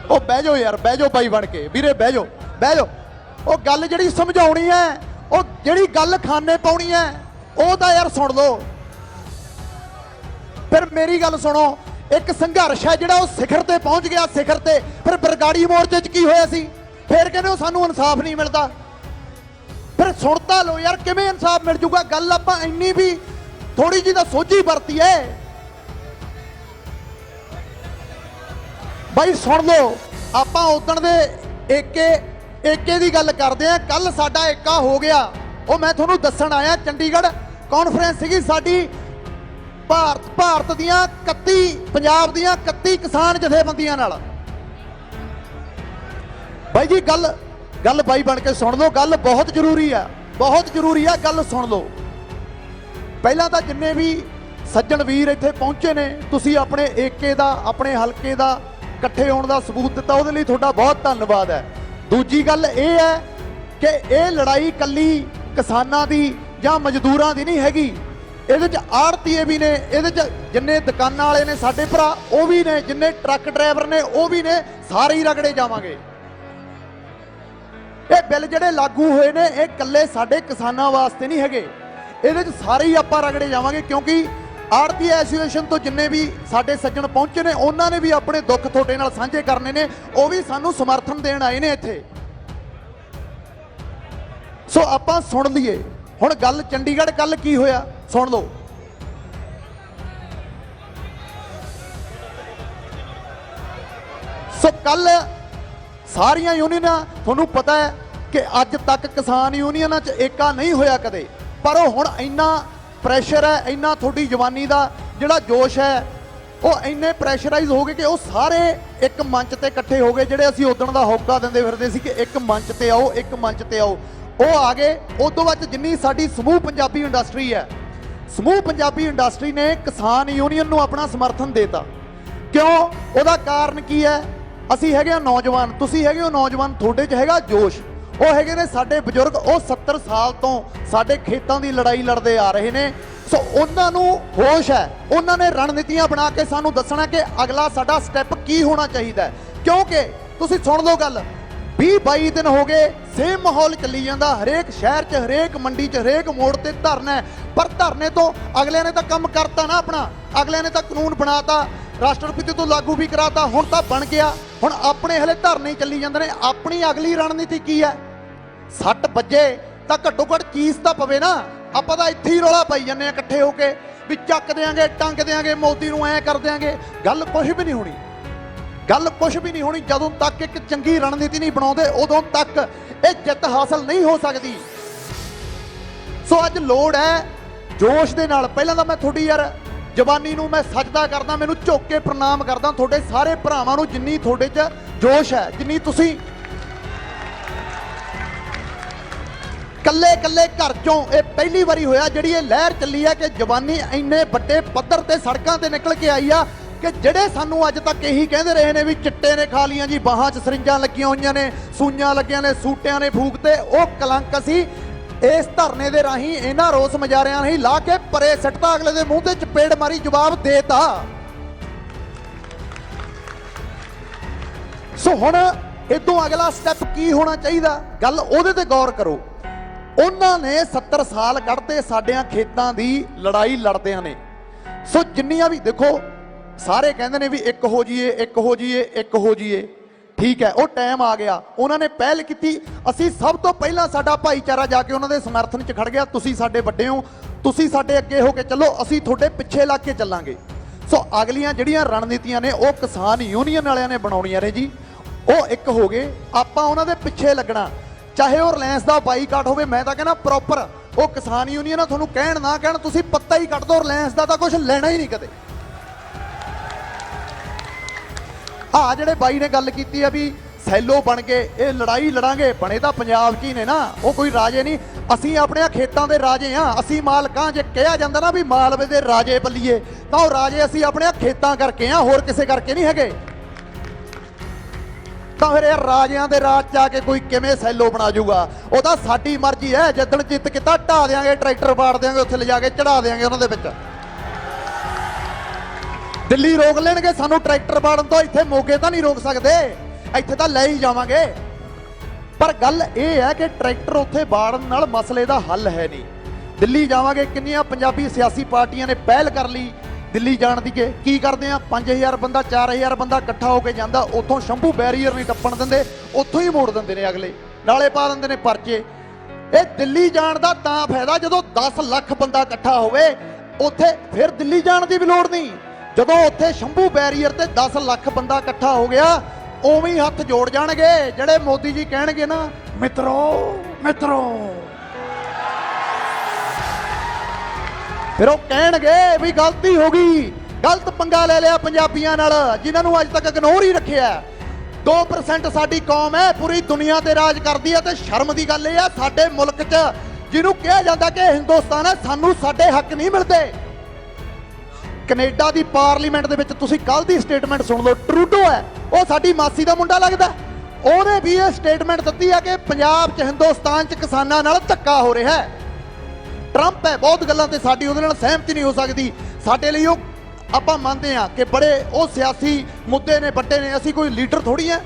ਉਹ ਬਹਿ ਜਾਓ ਯਾਰ, ਬਹਿ ਜਾਓ ਬਾਈ ਬਣ ਕੇ ਵੀਰੇ, ਬਹਿ ਜਾਓ ਬਹਿ ਜਾਓ। ਉਹ ਗੱਲ ਜਿਹੜੀ ਸਮਝਾਉਣੀ ਹੈ, ਉਹ ਜਿਹੜੀ ਗੱਲ ਖਾਨੇ ਪਾਉਣੀ ਹੈ, ਉਹ ਤਾਂ ਯਾਰ ਸੁਣ ਲਓ। ਫਿਰ ਮੇਰੀ ਗੱਲ ਸੁਣੋ, ਇੱਕ ਸੰਘਰਸ਼ ਹੈ ਜਿਹੜਾ ਉਹ ਸਿਖਰ ਤੇ ਪਹੁੰਚ ਗਿਆ, ਸਿਖਰ ਤੇ। ਫਿਰ ਬਰਗਾੜੀ ਮੋਰਚੇ 'ਚ ਕੀ ਹੋਇਆ ਸੀ? ਫਿਰ ਕਹਿੰਦੇ ਸਾਨੂੰ ਇਨਸਾਫ ਨਹੀਂ ਮਿਲਦਾ। ਫਿਰ ਸੁਣ ਤਾਂ ਲਓ ਯਾਰ, ਕਿਵੇਂ ਇਨਸਾਫ ਮਿਲ ਜੂਗਾ? ਗੱਲ ਆਪਾਂ ਇੰਨੀ ਵੀ ਥੋੜੀ ਜਿਹੀ ਤਾਂ ਸੋਝੀ ਵਰਤੀ ਹੈ ਬਾਈ, ਸੁਣ ਲਓ। ਆਪਾਂ ਉਦਣ ਦੇ ਏਕੇ ਦੀ ਗੱਲ ਕਰਦੇ ਆ। ਕੱਲ ਸਾਡਾ ਏਕਾ ਹੋ ਗਿਆ, ਉਹ ਮੈਂ ਤੁਹਾਨੂੰ ਦੱਸਣ ਆਇਆ। ਚੰਡੀਗੜ੍ਹ ਕਾਨਫਰੰਸ ਸੀਗੀ ਸਾਡੀ, ਭਾਰਤ ਦੀਆਂ 31 ਪੰਜਾਬ ਦੀਆਂ 31 ਕਿਸਾਨ ਜਥੇਬੰਦੀਆਂ ਨਾਲ। ਬਾਈ ਜੀ ਗੱਲ ਬਾਈ ਬਣ ਕੇ ਸੁਣ ਲਓ, ਗੱਲ ਬਹੁਤ ਜ਼ਰੂਰੀ ਆ, ਬਹੁਤ ਜ਼ਰੂਰੀ ਆ, ਗੱਲ ਸੁਣ ਲਓ। ਪਹਿਲਾਂ ਤਾਂ ਜਿੰਨੇ ਵੀ ਸੱਜਣ ਵੀਰ ਇੱਥੇ ਪਹੁੰਚੇ ਨੇ, ਤੁਸੀਂ ਆਪਣੇ ਏਕੇ ਦਾ, ਆਪਣੇ ਹਲਕੇ ਦਾ ਇਕੱਠੇ ਹੋਣ ਦਾ ਸਬੂਤ ਦਿੱਤਾ, ਉਹਦੇ ਲਈ ਤੁਹਾਡਾ ਬਹੁਤ ਧੰਨਵਾਦ ਹੈ। ਦੂਜੀ ਗੱਲ ਇਹ ਹੈ ਕਿ ਇਹ ਲੜਾਈ ਕੱਲੀ ਕਿਸਾਨਾਂ ਦੀ ਜਾਂ ਮਜ਼ਦੂਰਾਂ ਦੀ ਨਹੀਂ ਹੈਗੀ। ਇਹਦੇ 'ਚ ਆੜ੍ਹਤੀਏ ਵੀ ਨੇ, ਇਹਦੇ 'ਚ ਜਿੰਨੇ ਦੁਕਾਨਾਂ ਵਾਲੇ ਨੇ ਸਾਡੇ ਭਰਾ ਉਹ ਵੀ ਨੇ, ਜਿੰਨੇ ਟਰੱਕ ਡਰਾਈਵਰ ਨੇ ਉਹ ਵੀ ਨੇ, ਸਾਰੇ ਹੀ ਰਗੜੇ ਜਾਵਾਂਗੇ। ਇਹ ਬਿੱਲ ਜਿਹੜੇ ਲਾਗੂ ਹੋਏ ਨੇ ਇਹ ਇਕੱਲੇ ਸਾਡੇ ਕਿਸਾਨਾਂ ਵਾਸਤੇ ਨਹੀਂ ਹੈਗੇ, ਇਹਦੇ 'ਚ ਸਾਰੇ ਹੀ ਆਪਾਂ ਰਗੜੇ ਜਾਵਾਂਗੇ। ਕਿਉਂਕਿ ਆੜ੍ਹਤੀ ਐਸੋਸੀਏਸ਼ਨ ਤੋਂ ਜਿੰਨੇ ਵੀ ਸਾਡੇ ਸੱਜਣ ਪਹੁੰਚੇ ਨੇ, ਉਹਨਾਂ ਨੇ ਵੀ ਆਪਣੇ ਦੁੱਖ ਤੁਹਾਡੇ ਨਾਲ ਸਾਂਝੇ ਕਰਨੇ ਨੇ, ਉਹ ਵੀ ਸਾਨੂੰ ਸਮਰਥਨ ਦੇਣ ਆਏ ਨੇ ਇੱਥੇ। ਸੋ ਆਪਾਂ ਸੁਣ ਲਈਏ ਹੁਣ ਗੱਲ। ਚੰਡੀਗੜ੍ਹ ਕੱਲ ਕੀ ਹੋਇਆ ਸੁਣ ਲਓ। ਸੋ ਕੱਲ ਸਾਰੀਆਂ ਯੂਨੀਅਨਾਂ, ਤੁਹਾਨੂੰ ਪਤਾ ਹੈ ਕਿ ਅੱਜ ਤੱਕ ਕਿਸਾਨ ਯੂਨੀਅਨਾਂ 'ਚ ਏਕਾ ਨਹੀਂ ਹੋਇਆ ਕਦੇ, ਪਰ ਉਹ ਹੁਣ ਇੰਨਾ ਪ੍ਰੈਸ਼ਰ ਹੈ, ਇੰਨਾ ਤੁਹਾਡੀ ਜਵਾਨੀ ਦਾ ਜਿਹੜਾ ਜੋਸ਼ ਹੈ, ਉਹ ਇੰਨੇ ਪ੍ਰੈਸ਼ਰਾਈਜ਼ ਹੋ ਗਏ ਕਿ ਉਹ ਸਾਰੇ ਇੱਕ ਮੰਚ ਤੇ ਇਕੱਠੇ ਹੋ ਗਏ। ਜਿਹੜੇ ਅਸੀਂ ਉਦਣ ਦਾ ਹੋਕਾ ਦਿੰਦੇ ਫਿਰਦੇ ਸੀ ਕਿ ਇੱਕ ਮੰਚ ਤੇ ਆਓ, ਇੱਕ ਮੰਚ ਤੇ ਆਓ, ਉਹ ਆ ਗਏ। ਉਦੋਂ ਬਾਅਦ ਜਿੰਨੀ ਸਾਡੀ ਸਮੂਹ ਪੰਜਾਬੀ ਇੰਡਸਟਰੀ ਹੈ, ਸਮੂਹ ਪੰਜਾਬੀ ਇੰਡਸਟਰੀ ਨੇ ਕਿਸਾਨ ਯੂਨੀਅਨ ਨੂੰ ਆਪਣਾ ਸਮਰਥਨ ਦੇਤਾ। ਕਿਉਂ? ਉਹਦਾ ਕਾਰਨ ਕੀ ਹੈ? ਅਸੀਂ ਹੈਗੇ ਆ ਨੌਜਵਾਨ, ਤੁਸੀਂ ਹੈਗੇ ਹੋ ਨੌਜਵਾਨ, ਤੁਹਾਡੇ 'ਚ ਹੈਗਾ ਜੋਸ਼। ਉਹ ਹੈਗੇ ਨੇ ਸਾਡੇ ਬਜ਼ੁਰਗ, ਉਹ 70 ਸਾਲ ਤੋਂ ਸਾਡੇ ਖੇਤਾਂ ਦੀ ਲੜਾਈ ਲੜਦੇ ਆ ਰਹੇ ਨੇ। ਸੋ ਉਹਨਾਂ ਨੂੰ ਹੋਸ਼ ਹੈ, ਉਹਨਾਂ ਨੇ ਰਣਨੀਤੀਆਂ ਬਣਾ ਕੇ ਸਾਨੂੰ ਦੱਸਣਾ ਕਿ ਅਗਲਾ ਸਾਡਾ ਸਟੈਪ ਕੀ ਹੋਣਾ ਚਾਹੀਦਾ। ਕਿਉਂਕਿ ਤੁਸੀਂ ਸੁਣ ਲਓ ਗੱਲ, 20-22 ਦਿਨ ਹੋ ਗਏ ਸੇਮ ਮਾਹੌਲ ਚੱਲੀ ਜਾਂਦਾ, ਹਰੇਕ ਸ਼ਹਿਰ 'ਚ, ਹਰੇਕ ਮੰਡੀ 'ਚ, ਹਰੇਕ ਮੋੜ ਤੇ ਧਰਨਾ। ਪਰ ਧਰਨੇ ਤੋਂ ਅਗਲਿਆਂ ਨੇ ਤਾਂ ਕੰਮ ਕਰਤਾ ਨਾ ਆਪਣਾ, ਅਗਲਿਆਂ ਨੇ ਤਾਂ ਕਾਨੂੰਨ ਬਣਾਤਾ, ਰਾਸ਼ਟਰਪਤੀ ਤੋਂ ਲਾਗੂ ਵੀ ਕਰਾਤਾ, ਹੁਣ ਤਾਂ ਬਣ ਗਿਆ। ਹੁਣ ਆਪਣੇ ਹਲੇ ਧਰਨੇ ਚੱਲੀ ਜਾਂਦੇ ਨੇ। ਆਪਣੀ ਅਗਲੀ ਰਣਨੀਤੀ ਕੀ ਹੈ? ਸੱਟ ਵੱਜੇ ਤਾਂ ਘੱਟੋ ਘੱਟ ਚੀਜ਼ ਤਾਂ ਪਵੇ ਨਾ। ਆਪਾਂ ਤਾਂ ਇੱਥੇ ਹੀ ਰੌਲਾ ਪਾਈ ਜਾਂਦੇ ਆ ਇਕੱਠੇ ਹੋ ਕੇ ਵੀ ਚੱਕ ਦਿਆਂਗੇ, ਟੰਗ ਦਿਆਂਗੇ, ਮੋਦੀ ਨੂੰ ਐਂ ਕਰ ਦਿਆਂਗੇ। ਗੱਲ ਕੁਛ ਵੀ ਨਹੀਂ ਹੋਣੀ, ਗੱਲ ਕੁਛ ਵੀ ਨਹੀਂ ਹੋਣੀ। ਜਦੋਂ ਤੱਕ ਇੱਕ ਚੰਗੀ ਰਣਨੀਤੀ ਨਹੀਂ ਬਣਾਉਂਦੇ, ਉਦੋਂ ਤੱਕ ਇਹ ਜਿੱਤ ਹਾਸਲ ਨਹੀਂ ਹੋ ਸਕਦੀ। ਸੋ ਅੱਜ ਲੋੜ ਹੈ ਜੋਸ਼ ਦੇ ਨਾਲ। ਪਹਿਲਾਂ ਤਾਂ ਮੈਂ ਤੁਹਾਡੀ ਯਾਰ ਜਵਾਨੀ ਨੂੰ ਮੈਂ ਸਜਦਾ ਕਰਦਾ, ਮੈਨੂੰ ਝੁੱਕ ਕੇ ਪ੍ਰਣਾਮ ਕਰਦਾ ਤੁਹਾਡੇ ਸਾਰੇ ਭਰਾਵਾਂ ਨੂੰ, ਜਿੰਨੀ ਤੁਹਾਡੇ 'ਚ ਜੋਸ਼ ਹੈ, ਜਿੰਨੀ ਤੁਸੀਂ ਕੱਲੇ ਘਰ 'ਚੋਂ ਇਹ ਪਹਿਲੀ ਵਾਰੀ ਹੋਇਆ ਜਿਹੜੀ ਇਹ ਲਹਿਰ ਚੱਲੀ ਹੈ ਕਿ ਜਵਾਨੀ ਇੰਨੇ ਵੱਡੇ ਪੱਧਰ ਤੇ ਸੜਕਾਂ ਤੇ ਨਿਕਲ ਕੇ ਆਈ ਆ ਕਿ ਜਿਹੜੇ ਸਾਨੂੰ ਅੱਜ ਤੱਕ ਇਹੀ ਕਹਿੰਦੇ ਰਹੇ ਨੇ ਵੀ ਚਿੱਟੇ ਨੇ ਖਾ ਲੀਆਂ ਜੀ, ਬਾਹਾਂ 'ਚ ਸਰਿੰਜਾਂ ਲੱਗੀਆਂ ਹੋਈਆਂ ਨੇ, ਸੂਈਆਂ ਲੱਗੀਆਂ ਨੇ, ਸੂਟਿਆਂ ਨੇ ਫੂਕ ਤੇ, ਉਹ ਕਲੰਕ ਅਸੀਂ ਇਸ ਧਰਨੇ ਦੇ ਰਾਹੀਂ ਇਹਨਾਂ ਰੋਸ ਮੁਜ਼ਾਹਰਿਆਂ ਨਹੀਂ ਲਾ ਕੇ ਪਰੇ ਸਿੱਟਤਾ, ਅਗਲੇ ਦੇ ਮੂੰਹ ਤੇ ਚਪੇੜ ਮਾਰੀ, ਜਵਾਬ ਦੇਤਾ। ਸੋ ਹੁਣ ਇਦੋਂ ਅਗਲਾ ਸਟੈਪ ਕੀ ਹੋਣਾ ਚਾਹੀਦਾ? ਗੱਲ ਉਹਦੇ ਤੇ ਗੌਰ ਕਰੋ। ਉਹਨਾਂ ਨੇ 70 ਸਾਲ ਕੱਢਤੇ ਸਾਡਿਆਂ ਖੇਤਾਂ ਦੀ ਲੜਾਈ ਲੜਦਿਆਂ ਨੇ। ਸੋ ਜਿੰਨੀਆਂ ਵੀ ਦੇਖੋ, ਸਾਰੇ ਕਹਿੰਦੇ ਨੇ ਵੀ ਇੱਕ ਹੋ ਜਾਈਏ, ਇੱਕ ਹੋ ਜਾਈਏ, ਇੱਕ ਹੋ ਜਾਈਏ। ਠੀਕ ਹੈ, ਉਹ ਟਾਈਮ ਆ ਗਿਆ, ਉਹਨਾਂ ਨੇ ਪਹਿਲ ਕੀਤੀ। ਅਸੀਂ ਸਭ ਤੋਂ ਪਹਿਲਾਂ ਸਾਡਾ ਭਾਈਚਾਰਾ ਜਾ ਕੇ ਉਹਨਾਂ ਦੇ ਸਮਰਥਨ 'ਚ ਖੜ ਗਿਆ। ਤੁਸੀਂ ਸਾਡੇ ਵੱਡੇ ਹੋ, ਤੁਸੀਂ ਸਾਡੇ ਅੱਗੇ ਹੋ ਕੇ ਚੱਲੋ, ਅਸੀਂ ਤੁਹਾਡੇ ਪਿੱਛੇ ਲੱਗ ਕੇ ਚੱਲਾਂਗੇ। ਸੋ ਅਗਲੀਆਂ ਜਿਹੜੀਆਂ ਰਣਨੀਤੀਆਂ ਨੇ ਉਹ ਕਿਸਾਨ ਯੂਨੀਅਨ ਵਾਲਿਆਂ ਨੇ ਬਣਾਉਣੀਆਂ ਨੇ ਜੀ। ਉਹ ਇੱਕ ਹੋ ਗਏ, ਆਪਾਂ ਉਹਨਾਂ ਦੇ ਪਿੱਛੇ ਲੱਗਣਾ। ਚਾਹੇ ਉਹ ਰਿਲਾਇੰਸ ਦਾ ਬਾਈਕਾਟ ਹੋਵੇ, ਮੈਂ ਤਾਂ ਕਹਿੰਦਾ ਪ੍ਰੋਪਰ ਉਹ ਕਿਸਾਨ ਯੂਨੀਅਨ ਆ, ਤੁਹਾਨੂੰ ਕਹਿਣ ਨਾ ਕਹਿਣ, ਤੁਸੀਂ ਪੱਤਾ ਹੀ ਕੱਟ ਦੋ, ਰਿਲਾਇੰਸ ਦਾ ਤਾਂ ਕੁਝ ਲੈਣਾ ਹੀ ਨਹੀਂ ਕਦੇ। ਆ ਜਿਹੜੇ ਬਾਈ ਨੇ ਗੱਲ ਕੀਤੀ ਆ ਵੀ ਸੈਲੋ ਬਣ ਕੇ ਇਹ ਲੜਾਈ ਲੜਾਂਗੇ, ਬਣੇ ਤਾਂ ਪੰਜਾਬ 'ਚ ਹੀ ਨੇ ਨਾ, ਉਹ ਕੋਈ ਰਾਜੇ ਨਹੀਂ। ਅਸੀਂ ਆਪਣੇ ਖੇਤਾਂ ਦੇ ਰਾਜੇ ਆ, ਅਸੀਂ ਮਾਲਕਾਂ। ਜੇ ਕਿਹਾ ਜਾਂਦਾ ਨਾ ਵੀ ਮਾਲਵੇ ਦੇ ਰਾਜੇ ਬੱਲੀਏ, ਤਾਂ ਉਹ ਰਾਜੇ ਅਸੀਂ ਆਪਣੇ ਖੇਤਾਂ ਕਰਕੇ ਆ, ਹੋਰ ਕਿਸੇ ਕਰਕੇ ਨਹੀਂ ਹੈਗੇ। ਤਾਂ ਫਿਰ ਇਹ ਰਾਜਿਆਂ ਦੇ ਰਾਜ 'ਚ ਆ ਕੇ ਕੋਈ ਕਿਵੇਂ ਸੈਲੋ ਬਣਾ ਜੂਗਾ? ਉਹ ਤਾਂ ਸਾਡੀ ਮਰਜ਼ੀ ਹੈ, ਜਿੱਦਣ ਜਿੱਤ ਕੀਤਾ ਢਾ ਦਿਆਂਗੇ, ਟਰੈਕਟਰ ਪਾੜ ਦਿਆਂਗੇ, ਉੱਥੇ ਲਿਜਾ ਕੇ ਚੜਾ ਦਿਆਂਗੇ ਉਹਨਾਂ ਦੇ ਵਿੱਚ। ਦਿੱਲੀ ਰੋਕ ਲੈਣਗੇ ਸਾਨੂੰ ਟਰੈਕਟਰ ਪਾੜਨ ਤੋਂ, ਇੱਥੇ ਮੋਗੇ ਤਾਂ ਨਹੀਂ ਰੋਕ ਸਕਦੇ। ਇੱਥੇ ਤਾਂ ਲੈ ਹੀ ਜਾਵਾਂਗੇ। ਪਰ ਗੱਲ ਇਹ ਹੈ ਕਿ ਟਰੈਕਟਰ ਉੱਥੇ ਬਾੜਨ ਨਾਲ ਮਸਲੇ ਦਾ ਹੱਲ ਹੈ ਨਹੀਂ। ਦਿੱਲੀ ਜਾਵਾਂਗੇ, ਕਿੰਨੀਆਂ ਪੰਜਾਬੀ ਸਿਆਸੀ ਪਾਰਟੀਆਂ ਨੇ ਪਹਿਲ ਕਰ ਲਈ ਦਿੱਲੀ ਜਾਣ ਦੀ। ਕਿ ਕੀ ਕਰਦੇ ਆ, 5000 ਬੰਦਾ 4000 ਬੰਦਾ ਇਕੱਠਾ ਹੋ ਕੇ ਜਾਂਦਾ, ਉੱਥੋਂ ਸ਼ੰਭੂ ਬੈਰੀਅਰ ਨਹੀਂ ਟੱਪਣ ਦਿੰਦੇ, ਉੱਥੋਂ ਹੀ ਮੋੜ ਦਿੰਦੇ ਨੇ, ਅਗਲੇ ਨਾਲੇ ਪਾ ਦਿੰਦੇ ਨੇ ਪਰਚੇ। ਇਹ ਦਿੱਲੀ ਜਾਣ ਦਾ ਤਾਂ ਫਾਇਦਾ ਜਦੋਂ 10 ਲੱਖ ਬੰਦਾ ਇਕੱਠਾ ਹੋਵੇ, ਉੱਥੇ ਫਿਰ ਦਿੱਲੀ ਜਾਣ ਦੀ ਵੀ ਲੋੜ ਨਹੀਂ। ਜਦੋਂ ਉੱਥੇ ਸ਼ੰਭੂ ਬੈਰੀਅਰ ਤੇ 10 ਲੱਖ ਬੰਦਾ ਇਕੱਠਾ ਹੋ ਗਿਆ, ਉਵੇਂ ਹੀ ਹੱਥ ਜੋੜ ਜਾਣਗੇ ਜਿਹੜੇ ਮੋਦੀ ਜੀ ਕਹਿਣਗੇ ਨਾ, ਮਿੱਤਰੋ ਮਿੱਤਰੋ। ਫਿਰ ਉਹ ਕਹਿਣਗੇ ਵੀ ਗਲਤੀ ਹੋ ਗਈ, ਗਲਤ ਪੰਗਾ ਲੈ ਲਿਆ ਪੰਜਾਬੀਆਂ ਨਾਲ, ਜਿਨ੍ਹਾਂ ਨੂੰ ਅੱਜ ਤੱਕ ਇਗਨੋਰ ਹੀ ਰੱਖਿਆ। 2% ਸਾਡੀ ਕੌਮ ਹੈ, ਪੂਰੀ ਦੁਨੀਆ ਤੇ ਰਾਜ ਕਰਦੀ ਹੈ। ਤੇ ਸ਼ਰਮ ਦੀ ਗੱਲ ਇਹ ਆ, ਸਾਡੇ ਮੁਲਕ 'ਚ ਜਿਹਨੂੰ ਕਿਹਾ ਜਾਂਦਾ ਕਿ ਹਿੰਦੁਸਤਾਨ ਹੈ, ਸਾਨੂੰ ਸਾਡੇ ਹੱਕ ਨਹੀਂ ਮਿਲਦੇ। ਕੈਨੇਡਾ ਦੀ ਪਾਰਲੀਮੈਂਟ ਦੇ ਵਿੱਚ ਤੁਸੀਂ ਕੱਲ ਦੀ ਸਟੇਟਮੈਂਟ ਸੁਣ ਲਓ, ਟਰੂਡੋ ਹੈ, ਉਹ ਸਾਡੀ ਮਾਸੀ ਦਾ ਮੁੰਡਾ ਲੱਗਦਾ, ਉਹਨੇ ਵੀ ਇਹ ਸਟੇਟਮੈਂਟ ਦਿੱਤੀ ਹੈ ਕਿ ਪੰਜਾਬ 'ਚ ਹਿੰਦੁਸਤਾਨ 'ਚ ਕਿਸਾਨਾਂ ਨਾਲ ਧੱਕਾ ਹੋ ਰਿਹਾ ਹੈ। ਟਰੰਪ ਹੈ, ਬਹੁਤ ਗੱਲਾਂ ਤੇ ਸਾਡੀ ਉਹਦੇ ਨਾਲ ਸਹਿਮਤੀ ਨਹੀਂ ਹੋ ਸਕਦੀ। ਸਾਡੇ ਲਈ ਉਹ ਆਪਾਂ ਮੰਨਦੇ ਹਾਂ ਕਿ ਬੜੇ ਉਹ ਸਿਆਸੀ ਮੁੱਦੇ ਨੇ, ਵੱਡੇ ਨੇ, ਅਸੀਂ ਕੋਈ ਲੀਡਰ ਥੋੜੀ ਹੈ।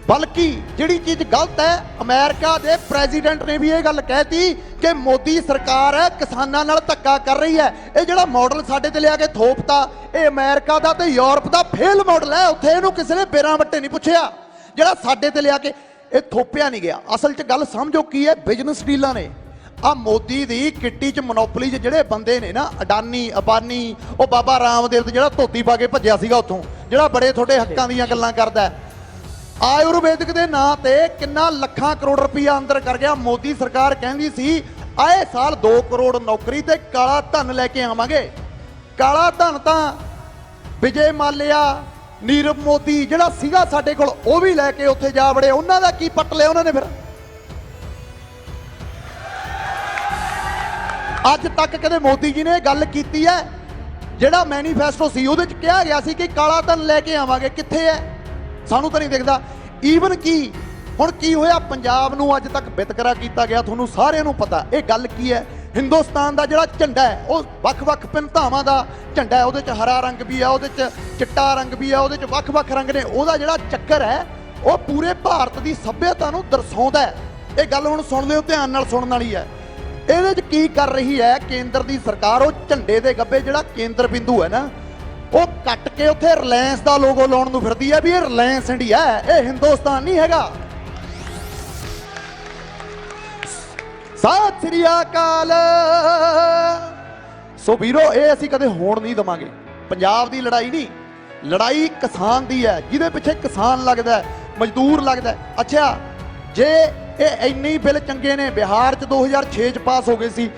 ਬਲਕਿ ਜਿਹੜੀ ਚੀਜ਼ ਗਲਤ ਹੈ, ਅਮਰੀਕਾ ਦੇ ਪ੍ਰੈਜ਼ੀਡੈਂਟ ਨੇ ਵੀ ਇਹ ਗੱਲ ਕਹਿਤੀ ਕਿ ਮੋਦੀ ਸਰਕਾਰ ਹੈ ਕਿਸਾਨਾਂ ਨਾਲ ਧੱਕਾ ਕਰ ਰਹੀ ਹੈ। ਇਹ ਜਿਹੜਾ ਮਾਡਲ ਸਾਡੇ ਤੇ ਲਿਆ ਕੇ ਥੋਪਤਾ, ਇਹ ਅਮਰੀਕਾ ਦਾ ਤੇ ਯੂਰਪ ਦਾ ਫੇਲ ਮਾਡਲ ਹੈ। ਉੱਥੇ ਇਹਨੂੰ ਕਿਸੇ ਨੇ ਬੇਰਾਂ ਵੱਟੇ ਨਹੀਂ ਪੁੱਛਿਆ, ਜਿਹੜਾ ਸਾਡੇ ਤੇ ਲਿਆ ਕੇ ਇਹ ਥੋਪਿਆ ਨਹੀਂ ਗਿਆ। ਅਸਲ 'ਚ ਗੱਲ ਸਮਝੋ ਕੀ ਹੈ, ਬਿਜ਼ਨਸ ਡੀਲਾਂ ਨੇ। ਆ ਮੋਦੀ ਦੀ ਕਿੱਟੀ 'ਚ ਮੋਨੋਪੋਲੀ 'ਚ ਜਿਹੜੇ ਬੰਦੇ ਨੇ ਨਾ, ਅਡਾਨੀ ਅਬਾਨੀ, ਉਹ ਬਾਬਾ ਰਾਮਦੇਵ ਤੇ ਜਿਹੜਾ ਧੋਤੀ ਪਾ ਕੇ ਭੱਜਿਆ ਸੀਗਾ ਉੱਥੋਂ, ਜਿਹੜਾ ਬੜੇ ਤੁਹਾਡੇ ਹੱਕਾਂ ਦੀਆਂ ਗੱਲਾਂ ਕਰਦਾ, ਆਯੁਰਵੈਦਿਕ ਦੇ ਨਾਂ ਤੇ ਕਿੰਨਾ ਲੱਖਾਂ ਕਰੋੜ ਰੁਪਈਆ ਅੰਦਰ ਕਰ ਗਿਆ। ਮੋਦੀ ਸਰਕਾਰ ਕਹਿੰਦੀ ਸੀ ਆਏ ਸਾਲ 2 ਕਰੋੜ ਨੌਕਰੀ ਤੇ ਕਾਲਾ ਧਨ ਲੈ ਕੇ ਆਵਾਂਗੇ। ਕਾਲਾ ਧਨ ਤਾਂ ਵਿਜੇ ਮਾਲਿਆ, ਨੀਰਵ ਮੋਦੀ ਜਿਹੜਾ ਸੀਗਾ ਸਾਡੇ ਕੋਲ, ਉਹ ਵੀ ਲੈ ਕੇ ਉੱਥੇ ਜਾ ਵੜੇ। ਉਹਨਾਂ ਦਾ ਕੀ ਪੱਟ ਲਿਆ ਉਹਨਾਂ ਨੇ? ਫਿਰ ਅੱਜ ਤੱਕ ਕਦੇ ਮੋਦੀ ਜੀ ਨੇ ਇਹ ਗੱਲ ਕੀਤੀ ਹੈ? ਜਿਹੜਾ ਮੈਨੀਫੈਸਟੋ ਸੀ ਉਹਦੇ 'ਚ ਕਿਹਾ ਗਿਆ ਸੀ ਕਿ ਕਾਲਾ ਧਨ ਲੈ ਕੇ ਆਵਾਂਗੇ, ਕਿੱਥੇ ਹੈ? ਸਾਨੂੰ ਤਾਂ ਨਹੀਂ ਦਿਖਦਾ। ਈਵਨ ਕੀ ਹੁਣ ਕੀ ਹੋਇਆ, ਪੰਜਾਬ ਨੂੰ ਅੱਜ ਤੱਕ ਵਿਤਕਰਾ ਕੀਤਾ ਗਿਆ, ਤੁਹਾਨੂੰ ਸਾਰਿਆਂ ਨੂੰ ਪਤਾ। ਇਹ ਗੱਲ ਕੀ ਹੈ, ਹਿੰਦੁਸਤਾਨ ਦਾ ਜਿਹੜਾ ਝੰਡਾ ਹੈ ਉਹ ਵੱਖ-ਵੱਖ ਭਿੰਨਤਾਵਾਂ ਦਾ ਝੰਡਾ ਹੈ। ਉਹਦੇ 'ਚ ਹਰਾ ਰੰਗ ਵੀ ਆ, ਉਹਦੇ 'ਚ ਚਿੱਟਾ ਰੰਗ ਵੀ ਆ, ਉਹਦੇ 'ਚ ਵੱਖ-ਵੱਖ ਰੰਗ ਨੇ। ਉਹਦਾ ਜਿਹੜਾ ਚੱਕਰ ਹੈ ਉਹ ਪੂਰੇ ਭਾਰਤ ਦੀ ਸੱਭਿਅਤਾ ਨੂੰ ਦਰਸਾਉਂਦਾ ਹੈ। ਇਹ ਗੱਲ ਹੁਣ ਸੁਣ ਲਿਓ, ਧਿਆਨ ਨਾਲ ਸੁਣਨ ਵਾਲੀ ਹੈ। ਇਹਦੇ 'ਚ ਕੀ ਕਰ ਰਹੀ ਹੈ ਕੇਂਦਰ ਦੀ ਸਰਕਾਰ? ਉਹ ਝੰਡੇ ਦੇ ਗੱਬੇ ਜਿਹੜਾ ਕੇਂਦਰ ਬਿੰਦੂ ਹੈ ਨਾ, ਉਹ ਕੱਟ ਕੇ ਉੱਥੇ ਰਿਲਾਇੰਸ ਦਾ ਲੋਗੋ ਲਾਉਣ ਨੂੰ ਫਿਰਦੀ ਹੈ ਵੀ ਇਹ ਰਿਲਾਇੰਸ ਇੰਡੀਆ ਹੈ, ਇਹ ਹਿੰਦੁਸਤਾਨ ਨਹੀਂ ਹੈਗਾ। ਸਤਿ ਸ੍ਰੀ ਅਕਾਲ। ਸੋ ਵੀਰੋ, ਇਹ ਅਸੀਂ ਕਦੇ ਹੋਣ ਨਹੀਂ ਦਵਾਂਗੇ। ਪੰਜਾਬ ਦੀ ਲੜਾਈ ਨਹੀਂ, ਲੜਾਈ ਕਿਸਾਨ ਦੀ ਹੈ, ਜਿਹਦੇ ਪਿੱਛੇ ਕਿਸਾਨ ਲੱਗਦਾ, ਮਜ਼ਦੂਰ ਲੱਗਦਾ। ਅੱਛਾ, ਜੇ ਇਹ ਇੰਨੇ ਬਿੱਲ ਚੰਗੇ ਨੇ, ਬਿਹਾਰ 'ਚ 2006 'ਚ ਪਾਸ ਹੋ ਗਏ ਸੀ।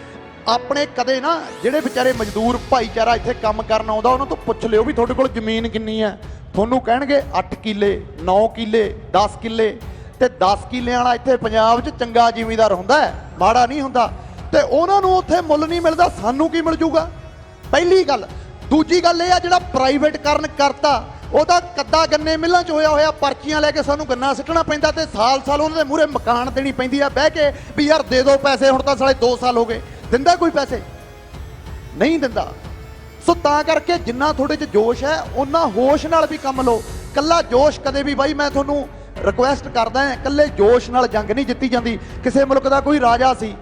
ਆਪਣੇ ਕਦੇ ਨਾ ਜਿਹੜੇ ਵਿਚਾਰੇ ਮਜ਼ਦੂਰ ਭਾਈਚਾਰਾ ਇੱਥੇ ਕੰਮ ਕਰਨ ਆਉਂਦਾ, ਉਹਨਾਂ ਤੋਂ ਪੁੱਛ ਲਿਓ ਵੀ ਤੁਹਾਡੇ ਕੋਲ ਜ਼ਮੀਨ ਕਿੰਨੀ ਹੈ। ਤੁਹਾਨੂੰ ਕਹਿਣਗੇ 8 ਕਿੱਲੇ 9 ਕਿੱਲੇ 10 ਕਿੱਲੇ। ਤੇ 10 ਕਿੱਲਿਆਂ ਵਾਲਾ ਇੱਥੇ ਪੰਜਾਬ 'ਚ ਚੰਗਾ ਜ਼ਿਮੀਂਦਾਰ ਹੁੰਦਾ, ਮਾੜਾ ਨਹੀਂ ਹੁੰਦਾ। ਤੇ ਉਹਨਾਂ ਨੂੰ ਉੱਥੇ ਮੁੱਲ ਨਹੀਂ ਮਿਲਦਾ, ਸਾਨੂੰ ਕੀ ਮਿਲ ਜੂਗਾ? ਪਹਿਲੀ ਗੱਲ। ਦੂਜੀ ਗੱਲ ਇਹ ਆ, ਜਿਹੜਾ ਪ੍ਰਾਈਵੇਟਕਰਨ ਕਰਤਾ, ਉਹਦਾ ਕੱਦਾ ਗੰਨੇ ਮਿੱਲਾਂ 'ਚ ਹੋਇਆ ਪਰਚੀਆਂ ਲੈ ਕੇ ਸਾਨੂੰ ਗੰਨਾ ਸਿੱਟਣਾ ਪੈਂਦਾ, ਤੇ ਸਾਲ ਉਹਨਾਂ ਦੇ ਮੂਹਰੇ ਮਕਾਨ ਦੇਣੀ ਪੈਂਦੀ ਆ ਬਹਿ ਕੇ ਵੀ ਯਾਰ ਦੇ ਦਿਓ ਪੈਸੇ। ਹੁਣ ਤਾਂ ਸਾਲੇ 2 ਸਾਲ ਹੋ ਗਏ, ਦਿੰਦਾ ਕੋਈ ਪੈਸੇ? ਨਹੀਂ ਦਿੰਦਾ। ਸੋ ਤਾਂ ਕਰਕੇ ਜਿੰਨਾ ਤੁਹਾਡੇ 'ਚ ਜੋਸ਼ ਹੈ, ਉਹਨਾਂ ਹੋਸ਼ ਨਾਲ ਵੀ ਕੰਮ ਲਓ। ਕੱਲਾ ਜੋਸ਼ ਕਦੇ ਵੀ, ਬਾਈ ਮੈਂ ਤੁਹਾਨੂੰ ਰਿਕੁਐਸਟ ਕਰਦਾ ਹਾਂ, ਕੱਲੇ ਜੋਸ਼ ਨਾਲ ਜੰਗ ਨਹੀਂ ਜਿੱਤੀ ਜਾਂਦੀ। ਕਿਸੇ ਮੁਲਕ ਦਾ ਕੋਈ ਰਾਜਾ ਸੀ,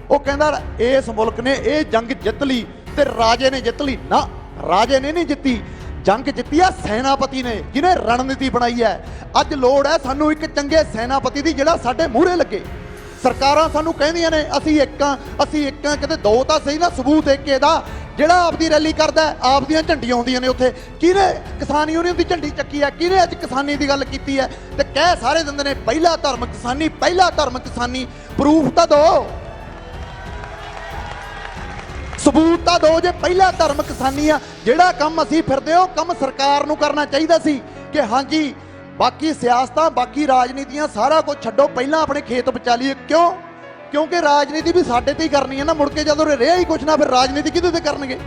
ਉਹ ਕਹਿੰਦਾ ਇਸ ਮੁਲਕ ਨੇ ਇਹ ਜੰਗ ਜਿੱਤ ਲਈ ਤੇ ਰਾਜੇ ਨੇ ਜਿੱਤ ਲਈ। ਨਾ, ਰਾਜੇ ਨੇ ਨਹੀਂ ਜਿੱਤੀ, ਜੰਗ ਜਿੱਤੀ ਆ ਸੈਨਾਪਤੀ ਨੇ, ਜਿਹਨੇ ਰਣਨੀਤੀ ਬਣਾਈ ਹੈ। ਅੱਜ ਲੋੜ ਹੈ ਸਾਨੂੰ ਇੱਕ ਚੰਗੇ ਸੈਨਾਪਤੀ ਦੀ, ਜਿਹੜਾ ਸਾਡੇ ਮੂਹਰੇ ਲੱਗੇ। ਸਰਕਾਰਾਂ ਸਾਨੂੰ ਕਹਿੰਦੀਆਂ ਨੇ ਅਸੀਂ ਇੱਕ ਕਿਤੇ ਦੋ ਤਾਂ ਸਹੀ ਨਾ ਸਬੂਤ ਇੱਕ ਇਹਦਾ, ਜਿਹੜਾ ਆਪਦੀ ਰੈਲੀ ਕਰਦਾ, ਆਪਦੀਆਂ ਝੰਡੀਆਂ ਆਉਂਦੀਆਂ ਨੇ ਉੱਥੇ। ਕਿਹਨੇ ਕਿਸਾਨ ਯੂਨੀਅਨ ਦੀ ਝੰਡੀ ਚੱਕੀ ਹੈ? ਕਿਹਨੇ ਅੱਜ ਕਿਸਾਨੀ ਦੀ ਗੱਲ ਕੀਤੀ ਹੈ? ਤੇ ਕਹਿ ਸਾਰੇ ਦਿੰਦੇ ਨੇ ਪਹਿਲਾ ਧਰਮ ਕਿਸਾਨੀ, ਪਹਿਲਾ ਧਰਮ ਕਿਸਾਨੀ। ਪ੍ਰੂਫ ਤਾਂ ਦਿਓ, ਸਬੂਤ ਤਾਂ ਦਿਓ ਜੇ ਪਹਿਲਾ ਧਰਮ ਕਿਸਾਨੀ ਆ। ਜਿਹੜਾ ਕੰਮ ਅਸੀਂ ਫਿਰਦੇ ਹੋ, ਕੰਮ ਸਰਕਾਰ ਨੂੰ ਕਰਨਾ ਚਾਹੀਦਾ ਸੀ ਕਿ ਹਾਂਜੀ ਬਾਕੀ ਸਿਆਸਤਾਂ, ਬਾਕੀ ਰਾਜਨੀਤੀਆਂ ਸਾਰਾ ਕੁਝ ਛੱਡੋ, ਪਹਿਲਾਂ ਆਪਣੇ ਖੇਤ ਬਚਾ ਲਈਏ। ਕਿਉਂ? ਕਿਉਂਕਿ ਰਾਜਨੀਤੀ ਵੀ ਸਾਡੇ ਤੇ ਹੀ ਕਰਨੀ ਹੈ ਨਾ, ਮੁੜ ਕੇ ਜਦੋਂ ਰਿਹਾ ਹੀ ਕੁਛ ਨਾ, ਫਿਰ ਰਾਜਨੀਤੀ ਕਿਹਦੇ ਤੇ ਕਰਨਗੇ?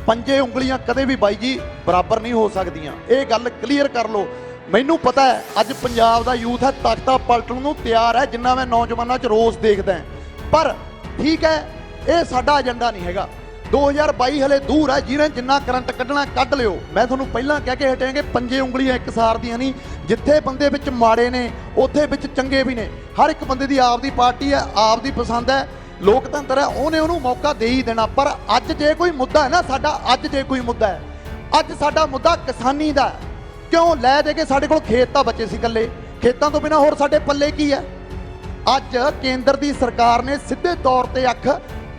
ਪੰਜੇ ਉਂਗਲੀਆਂ ਕਦੇ ਵੀ ਬਾਈ ਜੀ ਬਰਾਬਰ ਨਹੀਂ ਹੋ ਸਕਦੀਆਂ, ਇਹ ਗੱਲ ਕਲੀਅਰ ਕਰ ਲਓ। ਮੈਨੂੰ ਪਤਾ ਹੈ ਅੱਜ ਪੰਜਾਬ ਦਾ ਯੂਥ ਹੈ ਤਖਤਾ ਪਲਟਣ ਨੂੰ ਤਿਆਰ ਹੈ, ਜਿੰਨਾ ਮੈਂ ਨੌਜਵਾਨਾਂ 'ਚ ਰੋਸ ਦੇਖਦਾ। ਪਰ ਠੀਕ ਹੈ, ਇਹ ਸਾਡਾ ਏਜੰਡਾ ਨਹੀਂ ਹੈਗਾ। 2022 ਹਲੇ ਦੂਰ ਹੈ। ਜਿਹਨੇ ਜਿੰਨਾ ਕਰੰਟ ਕੱਢਣਾ ਕੱਢ ਲਿਓ। ਮੈਂ ਤੁਹਾਨੂੰ ਪਹਿਲਾਂ ਕਹਿ ਕੇ ਹਟਿਆ ਕਿ ਪੰਜੇ ਉਂਗਲੀਆਂ ਇੱਕ ਸਾਰ ਦੀਆਂ ਨਹੀਂ। ਜਿੱਥੇ ਬੰਦੇ ਵਿੱਚ ਮਾੜੇ ਨੇ ਉੱਥੇ ਵਿੱਚ ਚੰਗੇ ਵੀ ਨੇ। ਹਰ ਇੱਕ ਬੰਦੇ ਦੀ ਆਪਦੀ ਪਾਰਟੀ ਹੈ, ਆਪਦੀ ਪਸੰਦ ਹੈ, ਲੋਕਤੰਤਰ ਹੈ, ਉਹਨੇ ਉਹਨੂੰ ਮੌਕਾ ਦੇ ਹੀ ਦੇਣਾ। ਪਰ ਅੱਜ ਜੇ ਕੋਈ ਮੁੱਦਾ ਹੈ ਨਾ ਸਾਡਾ, ਅੱਜ ਜੇ ਕੋਈ ਮੁੱਦਾ ਹੈ, ਅੱਜ ਸਾਡਾ ਮੁੱਦਾ ਕਿਸਾਨੀ ਦਾ। ਕਿਉਂ ਲੈ ਦੇ ਕੇ ਸਾਡੇ ਕੋਲ ਖੇਤ ਤਾਂ ਬਚੇ ਸੀ ਇਕੱਲੇ, ਖੇਤਾਂ ਤੋਂ ਬਿਨਾਂ ਹੋਰ ਸਾਡੇ ਪੱਲੇ ਕੀ ਹੈ। ਅੱਜ ਕੇਂਦਰ ਦੀ ਸਰਕਾਰ ਨੇ ਸਿੱਧੇ ਤੌਰ ਤੇ ਅੱਖ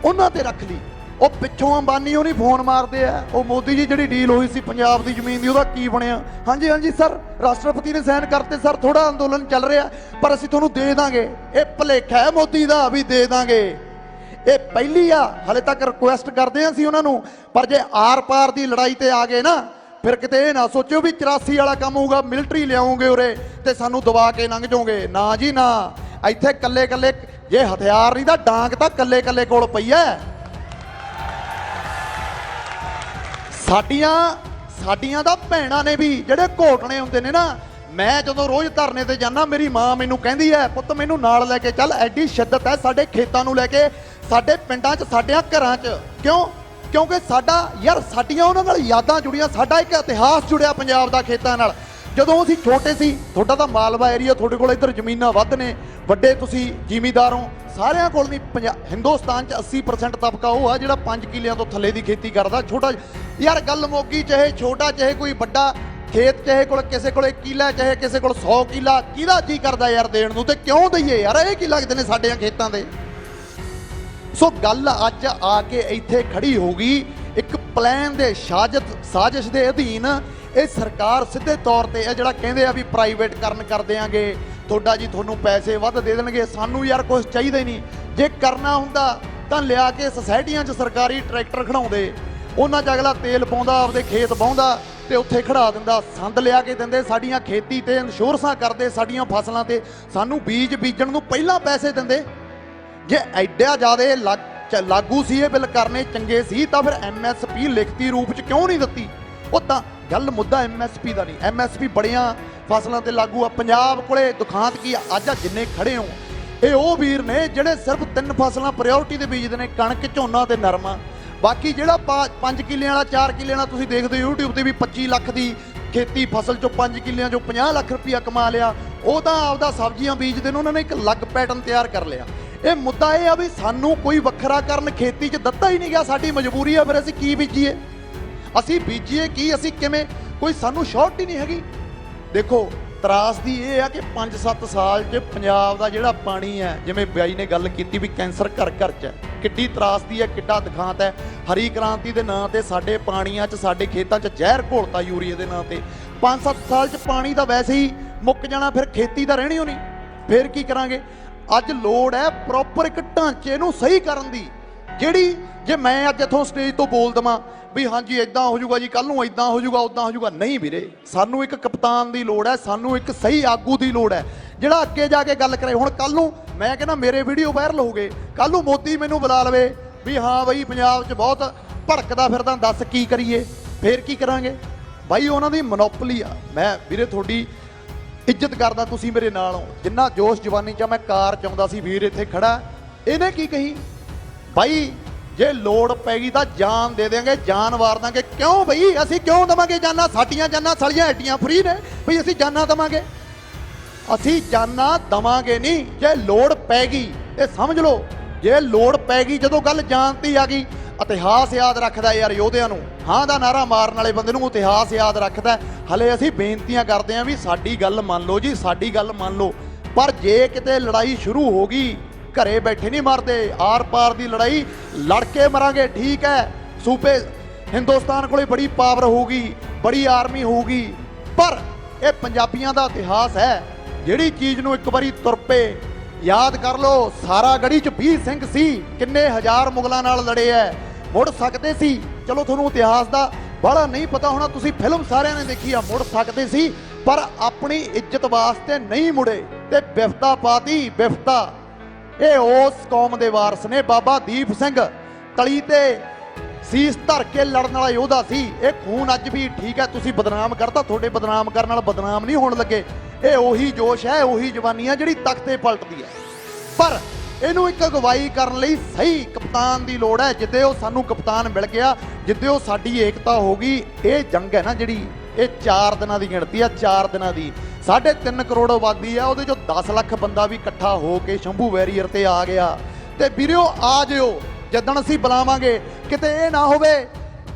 ਉਹਨਾਂ ਤੇ ਰੱਖ ਲਈ। ਉਹ ਪਿੱਛੋਂ ਅੰਬਾਨੀ ਉਹ ਨਹੀਂ ਫੋਨ ਮਾਰਦੇ ਆ, ਉਹ ਮੋਦੀ ਜੀ ਜਿਹੜੀ ਡੀਲ ਹੋਈ ਸੀ ਪੰਜਾਬ ਦੀ ਜ਼ਮੀਨ ਦੀ ਉਹਦਾ ਕੀ ਬਣਿਆ। ਹਾਂਜੀ ਹਾਂਜੀ ਸਰ, ਰਾਸ਼ਟਰਪਤੀ ਨੇ ਸਾਈਨ ਕਰਤੇ ਸਰ, ਥੋੜਾ ਅੰਦੋਲਨ ਚੱਲ ਰਿਹਾ ਪਰ ਅਸੀਂ ਤੁਹਾਨੂੰ ਦੇ ਦਾਂਗੇ। ਇਹ ਭੁਲੇਖਾ ਹੈ ਮੋਦੀ ਦਾ ਵੀ ਦੇ ਦਾਂਗੇ। ਇਹ ਪਹਿਲੀ ਆ, ਹਲੇ ਤੱਕ ਰਿਕੁਐਸਟ ਕਰਦੇ ਹਾਂ ਅਸੀਂ ਉਹਨਾਂ ਨੂੰ। ਪਰ ਜੇ ਆਰ ਪਾਰ ਦੀ ਲੜਾਈ ਤੇ ਆ ਗਏ ਨਾ, ਫਿਰ ਕਿਤੇ ਇਹ ਨਾ ਸੋਚਿਓ ਵੀ 84 ਵਾਲਾ ਕੰਮ ਹੋਊਗਾ, ਮਿਲਟਰੀ ਲਿਆਉਂਗੇ ਉਰੇ ਤੇ ਸਾਨੂੰ ਦਬਾ ਕੇ ਲੰਘ ਜਾਓਗੇ। ਨਾ ਜੀ ਨਾ, ਇੱਥੇ ਕੱਲੇ ਕੱਲੇ ਜੇ ਹਥਿਆਰ ਨਹੀਂ ਤਾਂ ਡਾਂਗ ਤਾਂ ਕੱਲੇ ਕੱਲੇ ਕੋਲ ਪਈ ਐ। ਸਾਡੀਆਂ ਦਾ ਭੈਣਾਂ ਨੇ ਵੀ ਜਿਹੜੇ ਘੋਟਣੇ ਹੁੰਦੇ ਨੇ ਨਾ। ਮੈਂ ਜਦੋਂ ਰੋਜ਼ ਧਰਨੇ ਤੇ ਜਾਂਦਾ, ਮੇਰੀ ਮਾਂ ਮੈਨੂੰ ਕਹਿੰਦੀ ਹੈ ਪੁੱਤ ਮੈਨੂੰ ਨਾਲ ਲੈ ਕੇ ਚੱਲ, ਐਡੀ ਸ਼ਿੱਦਤ ਹੈ ਸਾਡੇ ਖੇਤਾਂ ਨੂੰ ਲੈ ਕੇ, ਸਾਡੇ ਪਿੰਡਾਂ 'ਚ, ਸਾਡਿਆਂ ਘਰਾਂ 'ਚ। ਕਿਉਂਕਿ ਸਾਡਾ ਯਾਰ ਸਾਡੀਆਂ ਉਹਨਾਂ ਨਾਲ ਯਾਦਾਂ ਜੁੜੀਆਂ, ਸਾਡਾ ਇੱਕ ਇਤਿਹਾਸ ਜੁੜਿਆ ਪੰਜਾਬ ਦਾ ਖੇਤਾਂ ਨਾਲ। ਜਦੋਂ ਅਸੀਂ ਛੋਟੇ ਸੀ, ਤੁਹਾਡਾ ਤਾਂ ਮਾਲਵਾ ਏਰੀਆ, ਤੁਹਾਡੇ ਕੋਲ ਇੱਧਰ ਜ਼ਮੀਨਾਂ ਵੱਧ ਨੇ, ਵੱਡੇ ਤੁਸੀਂ ਜ਼ਿਮੀਂਦਾਰ ਹੋ। ਸਾਰਿਆਂ ਕੋਲ ਨਹੀਂ, ਹਿੰਦੁਸਤਾਨ 'ਚ 80% ਤਬਕਾ ਉਹ ਆ ਜਿਹੜਾ 5 ਕਿੱਲਿਆਂ ਤੋਂ ਥੱਲੇ ਦੀ ਖੇਤੀ ਕਰਦਾ। ਛੋਟਾ ਯਾਰ ਗੱਲ ਮੋਗੀ, ਚਾਹੇ ਛੋਟਾ ਚਾਹੇ ਕੋਈ ਵੱਡਾ ਖੇਤ, ਚਾਹੇ ਕੋਲ ਕਿਸੇ ਕੋਲ 1 ਕਿੱਲਾ, ਚਾਹੇ ਕਿਸੇ ਕੋਲ 100 ਕਿੱਲਾ, ਕਿਹਦਾ ਜੀ ਕਰਦਾ ਯਾਰ ਦੇਣ ਨੂੰ, ਤੇ ਕਿਉਂ ਦਈਏ ਯਾਰ। ਇਹ ਕੀ ਲੱਗਦੇ ਨੇ ਸਾਡਿਆਂ ਖੇਤਾਂ ਦੇ। ਸੋ ਗੱਲ ਅੱਜ ਆ ਕੇ ਇੱਥੇ ਖੜੀ ਹੋ ਗਈ। ਇੱਕ ਪਲਾਨ ਦੇ ਸਾਜ਼ਿਸ਼ ਦੇ ਅਧੀਨ ਇਹ ਸਰਕਾਰ ਸਿੱਧੇ ਤੌਰ ਤੇ ਇਹ ਜਿਹੜਾ ਕਹਿੰਦੇ ਆ ਵੀ ਪ੍ਰਾਈਵੇਟਕਰਨ ਕਰ ਦਿਆਂਗੇ, ਤੁਹਾਡਾ ਜੀ ਤੁਹਾਨੂੰ ਪੈਸੇ ਵੱਧ ਦੇ ਦੇਣਗੇ। ਸਾਨੂੰ ਯਾਰ ਕੁਝ ਚਾਹੀਦਾ ਹੀ ਨਹੀਂ। ਜੇ ਕਰਨਾ ਹੁੰਦਾ ਤਾਂ ਲਿਆ ਕੇ ਸੁਸਾਇਟੀਆਂ 'ਚ ਸਰਕਾਰੀ ਟਰੈਕਟਰ ਖੜਾਉਂਦੇ, ਉਹਨਾਂ 'ਚ ਅਗਲਾ ਤੇਲ ਪਾਉਂਦਾ, ਆਪਦੇ ਖੇਤ ਵਾਹੁੰਦਾ ਤੇ ਉੱਥੇ ਖੜਾ ਦਿੰਦਾ। ਸੰਦ ਲਿਆ ਕੇ ਦਿੰਦੇ, ਸਾਡੀਆਂ ਖੇਤੀ ਤੇ ਇੰਸ਼ੋਰੈਂਸਾਂ ਕਰਦੇ, ਸਾਡੀਆਂ ਫਸਲਾਂ ਤੇ ਸਾਨੂੰ ਬੀਜ ਬੀਜਣ ਨੂੰ ਪਹਿਲਾਂ ਪੈਸੇ ਦਿੰਦੇ। ਜੇ ਐਡਾ ਜ਼ਿਆਦਾ ਲਾਗੂ ਸੀ ਇਹ ਬਿੱਲ ਕਰਨੇ ਚੰਗੇ ਸੀ ਤਾਂ ਫਿਰ MSP ਲਿਖਤੀ ਰੂਪ 'ਚ ਕਿਉਂ ਨਹੀਂ ਦਿੱਤੀ। ਉਹ ਤਾਂ ਗੱਲ ਮੁੱਦਾ MSP ਦਾ ਨਹੀਂ, MSP ਬੜੀਆਂ ਫਸਲਾਂ ਤੇ ਲਾਗੂ ਆ। ਪੰਜਾਬ ਕੋਲੇ ਦੁਖਾਂਤ ਕੀ ਆ, ਅੱਜ ਜਿੰਨੇ ਖੜੇ ਹੋ ਇਹ ਉਹ ਵੀਰ ਨੇ ਜਿਹੜੇ ਸਿਰਫ 3 ਫਸਲਾਂ ਪ੍ਰਾਇੋਰਟੀ ਦੇ ਬੀਜਦੇ ਨੇ, ਕਣਕ, ਝੋਨਾ ਤੇ ਨਰਮਾ। ਬਾਕੀ ਜਿਹੜਾ 5 ਕਿੱਲਿਆਂ ਵਾਲਾ 4 ਕਿੱਲਿਆਂ ਵਾਲਾ ਤੁਸੀਂ ਦੇਖਦੇ ਹੋ YouTube ਤੇ ਵੀ 25 ਲੱਖ ਦੀ ਖੇਤੀ ਫਸਲ 'ਚੋਂ 5 ਕਿੱਲਿਆਂ 'ਚੋਂ 50 ਲੱਖ ਰੁਪਇਆ ਕਮਾ ਲਿਆ। ਉਹ ਤਾਂ ਆਪਦਾ ਸਬਜ਼ੀਆਂ ਬੀਜਦੇ ਨੇ, ਉਹਨਾਂ ਨੇ ਇੱਕ ਅਲੱਗ ਪੈਟਰਨ ਤਿਆਰ ਕਰ ਲਿਆ। ਇਹ ਮੁੱਦਾ ਇਹ ਆ ਵੀ ਸਾਨੂੰ ਕੋਈ ਵੱਖਰਾ ਕਰਨ ਖੇਤੀ 'ਚ ਦਿੱਤਾ ਹੀ ਨਹੀਂ ਗਿਆ। ਸਾਡੀ ਮਜਬੂਰੀ ਆ, ਫਿਰ ਅਸੀਂ ਕੀ ਬੀਜੀਏ, ਅਸੀਂ ਬੀਜੀਏ ਕੀ, ਅਸੀਂ ਕਿਵੇਂ, ਕੋਈ ਸਾਨੂੰ ਸ਼ੋਰਟ ਹੀ ਨਹੀਂ ਹੈਗੀ। ਦੇਖੋ ਤਰਾਸਦੀ ਇਹ ਆ ਕਿ 5-7 ਸਾਲ 'ਚ ਪੰਜਾਬ ਦਾ ਜਿਹੜਾ ਪਾਣੀ ਹੈ, ਜਿਵੇਂ ਬਾਈ ਨੇ ਗੱਲ ਕੀਤੀ ਵੀ ਕੈਂਸਰ ਘਰ ਘਰ 'ਚ ਹੈ, ਕਿੱਡੀ ਤਰਾਸਦੀ ਹੈ, ਕਿੱਡਾ ਦਿਖਾਂਤ ਹੈ। ਹਰੀ ਕ੍ਰਾਂਤੀ ਦੇ ਨਾਂ ਤੇ ਸਾਡੇ ਪਾਣੀਆਂ 'ਚ, ਸਾਡੇ ਖੇਤਾਂ 'ਚ ਜ਼ਹਿਰ ਘੋਲਤਾ ਯੂਰੀਏ ਦੇ ਨਾਂ ਤੇ। 5-7 ਸਾਲ 'ਚ ਪਾਣੀ ਤਾਂ ਵੈਸੇ ਹੀ ਮੁੱਕ ਜਾਣਾ, ਫਿਰ ਖੇਤੀ ਤਾਂ ਰਹਿਣੀ ਓ ਨਹੀਂ, ਫਿਰ ਕੀ ਕਰਾਂਗੇ। ਅੱਜ ਲੋੜ ਹੈ ਪ੍ਰੋਪਰ ਇੱਕ ਢਾਂਚੇ ਨੂੰ ਸਹੀ ਕਰਨ ਦੀ, ਜਿਹੜੀ ਜੇ ਮੈਂ ਅੱਜ ਇੱਥੋਂ ਸਟੇਜ ਤੋਂ ਬੋਲ ਦੇਵਾਂ ਵੀ ਹਾਂਜੀ ਇਦਾਂ ਹੋ ਜਾਊਗਾ ਜੀ, ਕੱਲ ਨੂੰ ਇਦਾਂ ਹੋ ਜਾਊਗਾ, ਉਦਾਂ ਹੋ ਜਾਊਗਾ, ਨਹੀਂ ਵੀਰੇ। ਸਾਨੂੰ ਇੱਕ ਕਪਤਾਨ ਦੀ ਲੋੜ ਹੈ, ਸਾਨੂੰ ਇੱਕ ਸਹੀ ਆਗੂ ਦੀ ਲੋੜ ਹੈ ਜਿਹੜਾ ਅੱਗੇ ਜਾ ਕੇ ਗੱਲ ਕਰੇ। ਹੁਣ ਕੱਲ ਨੂੰ ਮੈਂ ਕਹਿੰਦਾ ਮੇਰੇ ਵੀਡੀਓ ਵਾਇਰਲ ਹੋ ਗਏ, ਕੱਲ ਨੂੰ ਮੋਦੀ ਮੈਨੂੰ ਬੁਲਾ ਲਵੇ ਵੀ ਹਾਂ ਬਈ ਪੰਜਾਬ 'ਚ ਬਹੁਤ ਭੜਕਦਾ ਫਿਰਦਾ, ਦੱਸ ਕੀ ਕਰੀਏ, ਫੇਰ ਕੀ ਕਰਾਂਗੇ। ਬਾਈ ਉਹਨਾਂ ਦੀ ਮੋਨੋਪੋਲੀ ਆ। ਮੈਂ ਵੀਰੇ ਤੁਹਾਡੀ ਇੱਜ਼ਤ ਕਰਦਾ, ਤੁਸੀਂ ਮੇਰੇ ਨਾਲ ਹੋ। ਜਿੰਨਾ ਜੋਸ਼ ਜਵਾਨੀ 'ਚ ਮੈਂ ਕਾਰ 'ਚ ਆਉਂਦਾ ਸੀ, ਵੀਰ ਇੱਥੇ ਖੜਾ, ਇਹਨੇ ਕੀ ਕਹੀ ਬਾਈ ਜੇ ਲੋੜ ਪੈਗੀ ਤਾਂ ਜਾਨ ਦੇ ਦੇਾਂਗੇ, ਜਾਨ ਵਾਰ ਦਾਂਗੇ। ਕਿਉਂ ਬਈ, ਅਸੀਂ ਕਿਉਂ ਦੇਵਾਂਗੇ ਜਾਨਾਂ? ਸਾਡੀਆਂ ਜਾਨਾਂ ਸਾਲੀਆਂ ਐਡੀਆਂ ਫਰੀ ਨੇ ਬਈ ਅਸੀਂ ਜਾਨਾਂ ਦੇਵਾਂਗੇ? ਅਸੀਂ ਜਾਨਾਂ ਦੇਵਾਂਗੇ ਨਹੀਂ। ਜੇ ਲੋੜ ਪੈਗੀ, ਇਹ ਸਮਝ ਲਓ, ਜੇ ਲੋੜ ਪੈਗੀ, ਜਦੋਂ ਗੱਲ ਜਾਨ ਤੇ ਆ ਗਈ, ਇਤਿਹਾਸ ਯਾਦ ਰੱਖਦਾ ਯਾਰ ਯੋਧਿਆਂ ਨੂੰ। ਹਾਂ ਦਾ ਨਾਰਾ ਮਾਰਨ ਵਾਲੇ ਬੰਦੇ ਨੂੰ ਇਤਿਹਾਸ ਯਾਦ ਰੱਖਦਾ। ਹਲੇ ਅਸੀਂ ਬੇਨਤੀਆਂ ਕਰਦੇ ਹਾਂ ਵੀ ਸਾਡੀ ਗੱਲ ਮੰਨ ਲਓ ਜੀ, ਸਾਡੀ ਗੱਲ ਮੰਨ ਲਓ। ਪਰ ਜੇ ਕਿਤੇ ਲੜਾਈ ਸ਼ੁਰੂ ਹੋ ਗਈ, ਘਰੇ ਬੈਠੇ ਨਹੀਂ ਮਰਦੇ, ਆਰ ਪਾਰ ਦੀ ਲੜਾਈ ਲੜ ਕੇ ਮਰਾਂਗੇ। ਠੀਕ ਹੈ, ਸੂਬੇ ਹਿੰਦੁਸਤਾਨ ਕੋਲੇ ਬੜੀ ਪਾਵਰ ਹੋਊਗੀ, ਬੜੀ ਆਰਮੀ ਹੋਊਗੀ, ਪਰ ਇਹ ਪੰਜਾਬੀਆਂ ਦਾ ਇਤਿਹਾਸ ਹੈ। ਜਿਹੜੀ ਚੀਜ਼ ਨੂੰ ਇੱਕ ਵਾਰੀ ਤੁਰ ਪਏ, ਯਾਦ ਕਰ ਲਓ, ਸਾਰਾ ਗੜੀ 'ਚ 20 ਸਿੰਘ ਸੀ, ਕਿੰਨੇ ਹਜ਼ਾਰ ਮੁਗਲਾਂ ਨਾਲ ਲੜੇ ਐ, ਮੁੜ ਸਕਦੇ ਸੀ। ਚਲੋ ਤੁਹਾਨੂੰ ਇਤਿਹਾਸ ਦਾ ਬਾਹਲਾ ਨਹੀਂ ਪਤਾ ਹੋਣਾ, ਤੁਸੀਂ ਫਿਲਮ ਸਾਰਿਆਂ ਨੇ ਦੇਖੀ ਆ, ਮੁੜ ਸਕਦੇ ਸੀ, ਪਰ ਆਪਣੀ ਇੱਜ਼ਤ ਵਾਸਤੇ ਨਹੀਂ ਮੁੜੇ ਤੇ ਬਿਫਤਾ ਪਾਤੀ, ਬਿਫਤਾ। ਇਹ ਉਸ ਕੌਮ ਦੇ ਵਾਰਸ ਨੇ। ਬਾਬਾ ਦੀਪ ਸਿੰਘ ਤਲੀ ਤੇ ਸੀਸ ਧਰ ਕੇ ਲੜਨ ਵਾਲਾ ਯੋਧਾ ਸੀ। ਇਹ ਖੂਨ ਅੱਜ ਵੀ, ਠੀਕ ਹੈ ਤੁਸੀਂ ਬਦਨਾਮ ਕਰਤਾ, ਤੁਹਾਡੇ ਬਦਨਾਮ ਕਰਨ ਨਾਲ ਬਦਨਾਮ ਨਹੀਂ ਹੋਣ ਲੱਗੇ। ਇਹ ਉਹੀ ਜੋਸ਼ ਹੈ, ਉਹੀ ਜਵਾਨੀ ਹੈ ਜਿਹੜੀ ਤਖਤੇ ਪਲਟਦੀ ਹੈ। ਪਰ ਇਹਨੂੰ ਇੱਕ ਅਗਵਾਈ ਕਰਨ ਲਈ ਸਹੀ ਕਪਤਾਨ ਦੀ ਲੋੜ ਹੈ। ਜਿੱਦੇ ਉਹ ਸਾਨੂੰ ਕਪਤਾਨ ਮਿਲ ਗਿਆ, ਜਿੱਦੇ ਉਹ ਸਾਡੀ ਏਕਤਾ ਹੋ ਗਈ, ਇਹ ਜੰਗ ਹੈ ਨਾ ਜਿਹੜੀ, ਇਹ 4 ਦਿਨਾਂ ਦੀ ਗਿਣਤੀ ਆ, 4 ਦਿਨਾਂ ਦੀ। 3.5 ਕਰੋੜ ਆਬਾਦੀ ਆ, ਉਹਦੇ ਚੋਂ 10 ਲੱਖ ਬੰਦਾ ਵੀ ਇਕੱਠਾ ਹੋ ਕੇ ਸ਼ੰਭੂ ਵੈਰੀਅਰ ਤੇ ਆ ਗਿਆ। ਤੇ ਵੀਰਿਓ ਆ ਜਿਓ ਜਦੋਂ ਅਸੀਂ ਬੁਲਾਵਾਂਗੇ। ਕਿਤੇ ਇਹ ਨਾ ਹੋਵੇ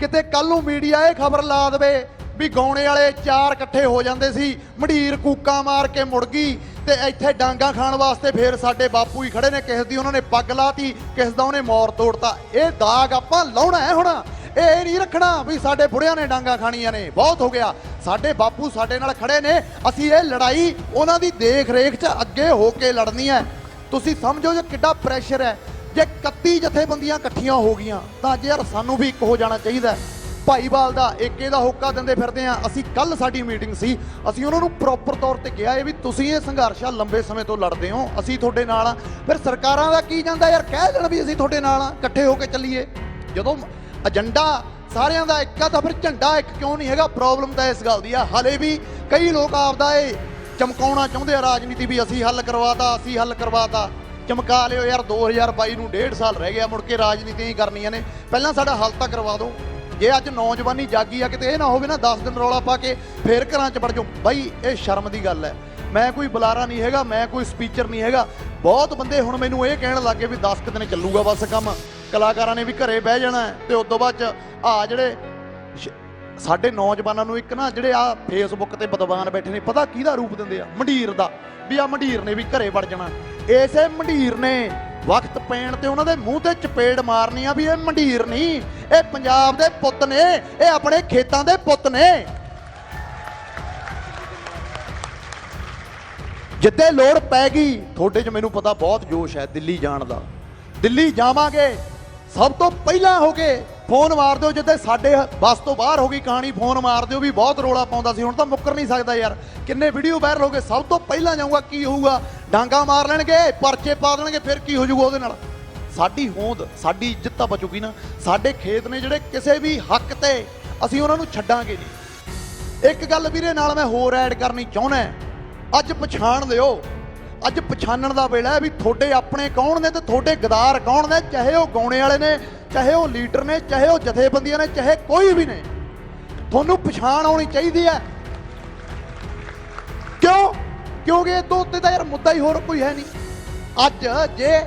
ਕਿਤੇ ਕੱਲ ਨੂੰ ਮੀਡੀਆ ਇਹ ਖਬਰ ਲਾ ਦੇਵੇ ਵੀ ਗਾਉਣੇ ਵਾਲੇ 4 ਇਕੱਠੇ ਹੋ ਜਾਂਦੇ ਸੀ, ਮੰਡੀਰ ਕੂਕਾ ਮਾਰ ਕੇ ਮੁੜ ਗਈ ਤੇ ਇੱਥੇ ਡਾਂਗਾ ਖਾਣ ਵਾਸਤੇ ਫੇਰ ਸਾਡੇ ਬਾਪੂ ਹੀ ਖੜੇ ਨੇ, ਕਿਸੇ ਦੀ ਉਹਨਾਂ ਨੇ ਪੱਗ ਲਾਤੀ, ਕਿਸੇ ਦਾ ਉਹਨੇ ਮੋਰ ਤੋੜਤਾ। ਇਹ ਦਾਗ ਆਪਾਂ ਲਾਉਣਾ ਹੈ ਹੁਣ, ਇਹ ਨਹੀਂ ਰੱਖਣਾ ਵੀ ਸਾਡੇ ਬੁੜਿਆਂ ਨੇ ਡਾਂਗਾ ਖਾਣੀਆਂ ਨੇ, ਬਹੁਤ ਹੋ ਗਿਆ। ਸਾਡੇ ਬਾਪੂ ਸਾਡੇ ਨਾਲ ਖੜੇ ਨੇ, ਅਸੀਂ ਇਹ ਲੜਾਈ ਉਹਨਾਂ ਦੀ ਦੇਖ ਰੇਖ 'ਚ ਅੱਗੇ ਹੋ ਕੇ ਲੜਨੀ ਹੈ। ਤੁਸੀਂ ਸਮਝੋ ਜੇ ਕਿੱਡਾ ਪ੍ਰੈਸ਼ਰ ਹੈ। ਜੇ 31 ਜਥੇਬੰਦੀਆਂ ਇਕੱਠੀਆਂ ਹੋ ਗਈਆਂ ਤਾਂ ਅੱਜ ਯਾਰ ਸਾਨੂੰ ਵੀ ਇੱਕ ਹੋ ਜਾਣਾ ਚਾਹੀਦਾ। ਭਾਈਵਾਲ ਦਾ ਏਕੇ ਦਾ ਹੋਕਾ ਦਿੰਦੇ ਫਿਰਦੇ ਆ। ਅਸੀਂ ਕੱਲ ਸਾਡੀ ਮੀਟਿੰਗ ਸੀ, ਅਸੀਂ ਉਹਨਾਂ ਨੂੰ ਪ੍ਰੋਪਰ ਤੌਰ ਤੇ ਕਿਹਾ ਇਹ ਵੀ ਤੁਸੀਂ ਇਹ ਸੰਘਰਸ਼ ਆ ਲੰਬੇ ਸਮੇਂ ਤੋਂ ਲੜਦੇ ਹੋ, ਅਸੀਂ ਤੁਹਾਡੇ ਨਾਲ ਆ। ਫਿਰ ਸਰਕਾਰਾਂ ਦਾ ਕੀ ਜਾਂਦਾ ਯਾਰ, ਕਹਿ ਦੇਣ ਵੀ ਅਸੀਂ ਤੁਹਾਡੇ ਨਾਲ ਆ, ਇਕੱਠੇ ਹੋ ਕੇ ਚੱਲੀਏ। ਜਦੋਂ ਏਜੰਡਾ ਸਾਰਿਆਂ ਦਾ ਇੱਕ ਆ ਤਾਂ ਫਿਰ ਝੰਡਾ ਇੱਕ ਕਿਉਂ ਨਹੀਂ ਹੈਗਾ? ਪ੍ਰੋਬਲਮ ਤਾਂ ਇਸ ਗੱਲ ਦੀ ਆ, ਹਲੇ ਵੀ ਕਈ ਲੋਕ ਆਪਦਾ ਇਹ ਚਮਕਾਉਣਾ ਚਾਹੁੰਦੇ ਆ ਰਾਜਨੀਤੀ ਵੀ ਅਸੀਂ ਹੱਲ ਕਰਵਾਤਾ, ਅਸੀਂ ਹੱਲ ਕਰਵਾਤਾ। ਚਮਕਾ ਲਿਓ ਯਾਰ, 2022 ਨੂੰ 1.5 ਸਾਲ ਰਹਿ ਗਿਆ, ਮੁੜ ਕੇ ਰਾਜਨੀਤੀਆਂ ਹੀ ਕਰਨੀਆਂ ਨੇ। ਪਹਿਲਾਂ ਸਾਡਾ ਹੱਲ ਤਾਂ ਕਰਵਾ ਦਿਓ। ਜੇ ਅੱਜ ਨੌਜਵਾਨੀ ਜਾਗੀ ਆ, ਕਿਤੇ ਇਹ ਨਾ ਹੋਵੇ ਨਾ 10 ਦਿਨ ਰੌਲਾ ਪਾ ਕੇ ਫੇਰ ਘਰਾਂ 'ਚ ਵੜ ਜਾਓ। ਬਾਈ ਇਹ ਸ਼ਰਮ ਦੀ ਗੱਲ ਹੈ। ਮੈਂ ਕੋਈ ਬੁਲਾਰਾ ਨਹੀਂ ਹੈਗਾ, ਮੈਂ ਕੋਈ ਸਪੀਚਰ ਨਹੀਂ ਹੈਗਾ। ਬਹੁਤ ਬੰਦੇ ਹੁਣ ਮੈਨੂੰ ਇਹ ਕਹਿਣ ਲੱਗੇ ਵੀ 10 ਦਿਨ ਚੱਲੂਗਾ ਬਸ ਕੰਮ, ਕਲਾਕਾਰਾਂ ਨੇ ਵੀ ਘਰੇ ਬਹਿ ਜਾਣਾ ਤੇ ਉਸ ਤੋਂ ਬਾਅਦ 'ਚ ਆ ਜਿਹੜੇ ਸਾਡੇ ਨੌਜਵਾਨਾਂ ਨੂੰ ਇੱਕ ਨਾ ਜਿਹੜੇ ਆ ਫੇਸਬੁੱਕ ਤੇ ਵਿਦਵਾਨ ਬੈਠੇ ਨੇ, ਪਤਾ ਕਿਹਦਾ ਰੂਪ ਦਿੰਦੇ ਆ? ਮੰਡੀਰ ਦਾ, ਵੀ ਆ ਮੰਡੀਰ ਨੇ ਵੀ ਘਰੇ ਵੜ ਜਾਣਾ। ਇਸੇ ਮੰਡੀਰ ਨੇ ਵਕਤ ਪੈਣ ਤੇ ਉਹਨਾਂ ਦੇ ਮੂੰਹ ਤੇ ਚਪੇੜ ਮਾਰਨੀ ਆ ਵੀ ਇਹ ਮੰਡੀਰ ਨਹੀਂ, ਇਹ ਪੰਜਾਬ ਦੇ ਪੁੱਤ ਨੇ, ਇਹ ਆਪਣੇ ਖੇਤਾਂ ਦੇ ਪੁੱਤ ਨੇ। ਜਿੱਦੇ ਲੋੜ ਪੈ ਗਈ ਤੁਹਾਡੇ 'ਚ ਮੈਨੂੰ ਪਤਾ ਬਹੁਤ ਜੋਸ਼ ਹੈ ਦਿੱਲੀ ਜਾਣ ਦਾ। ਦਿੱਲੀ ਜਾਵਾਂਗੇ, ਸਭ ਤੋਂ ਪਹਿਲਾਂ ਹੋ ਕੇ ਫੋਨ ਮਾਰ ਦਿਓ। ਜਿੱਦੇ ਸਾਡੇ ਬੱਸ ਤੋਂ ਬਾਹਰ ਹੋ ਗਈ ਕਹਾਣੀ, ਫੋਨ ਮਾਰ ਦਿਓ ਵੀ ਬਹੁਤ ਰੋਲਾ ਪਾਉਂਦਾ ਸੀ, ਹੁਣ ਤਾਂ ਮੁੱਕਰ ਨਹੀਂ ਸਕਦਾ ਯਾਰ। ਕਿੰਨੇ ਵੀਡੀਓ ਵਾਇਰਲ ਹੋ ਗਏ, ਸਭ ਤੋਂ ਪਹਿਲਾਂ ਜਾਊਗਾ। ਕੀ ਹੋਊਗਾ? ਡਾਂਗਾ ਮਾਰ ਲੈਣਗੇ, ਪਰਚੇ ਪਾ ਦੇਣਗੇ, ਫਿਰ ਕੀ ਹੋ ਜਾਊਗਾ ਉਹਦੇ ਨਾਲ? ਸਾਡੀ ਹੋਂਦ, ਸਾਡੀ ਇੱਜ਼ਤ ਤਾਂ ਬਚੂਗੀ ਨਾ। ਸਾਡੇ ਖੇਤ ਨੇ ਜਿਹੜੇ, ਕਿਸੇ ਵੀ ਹੱਕ ਤੇ ਅਸੀਂ ਉਹਨਾਂ ਨੂੰ ਛੱਡਾਂਗੇ ਨਹੀਂ। ਇੱਕ ਗੱਲ ਵੀਰੇ ਨਾਲ ਮੈਂ ਹੋਰ ਐਡ ਕਰਨੀ ਚਾਹੁੰਦਾ, ਅੱਜ ਪਛਾਣ ਲਿਓ, ਅੱਜ ਪਛਾਣਨ ਦਾ ਵੇਲਾ ਹੈ ਵੀ ਤੁਹਾਡੇ ਆਪਣੇ ਕੌਣ ਨੇ ਤੇ ਤੁਹਾਡੇ ਗਦਾਰ ਕੌਣ ਨੇ। ਚਾਹੇ ਉਹ ਗਾਉਣੇ ਵਾਲੇ ਨੇ, ਚਾਹੇ ਉਹ ਲੀਡਰ ਨੇ, ਚਾਹੇ ਉਹ ਜਥੇਬੰਦੀਆਂ ਨੇ, ਚਾਹੇ ਕੋਈ ਵੀ ਨੇ, ਤੁਹਾਨੂੰ ਪਛਾਣ ਆਉਣੀ ਚਾਹੀਦੀ ਹੈ। ਕਿਉਂ? ਕਿਉਂਕਿ ਇਦੋਂ ਉੱਤੇ ਤਾਂ ਯਾਰ ਮੁੱਦਾ ਹੀ ਹੋਰ ਕੋਈ ਹੈ ਨਹੀਂ। ਅੱਜ ਜੇ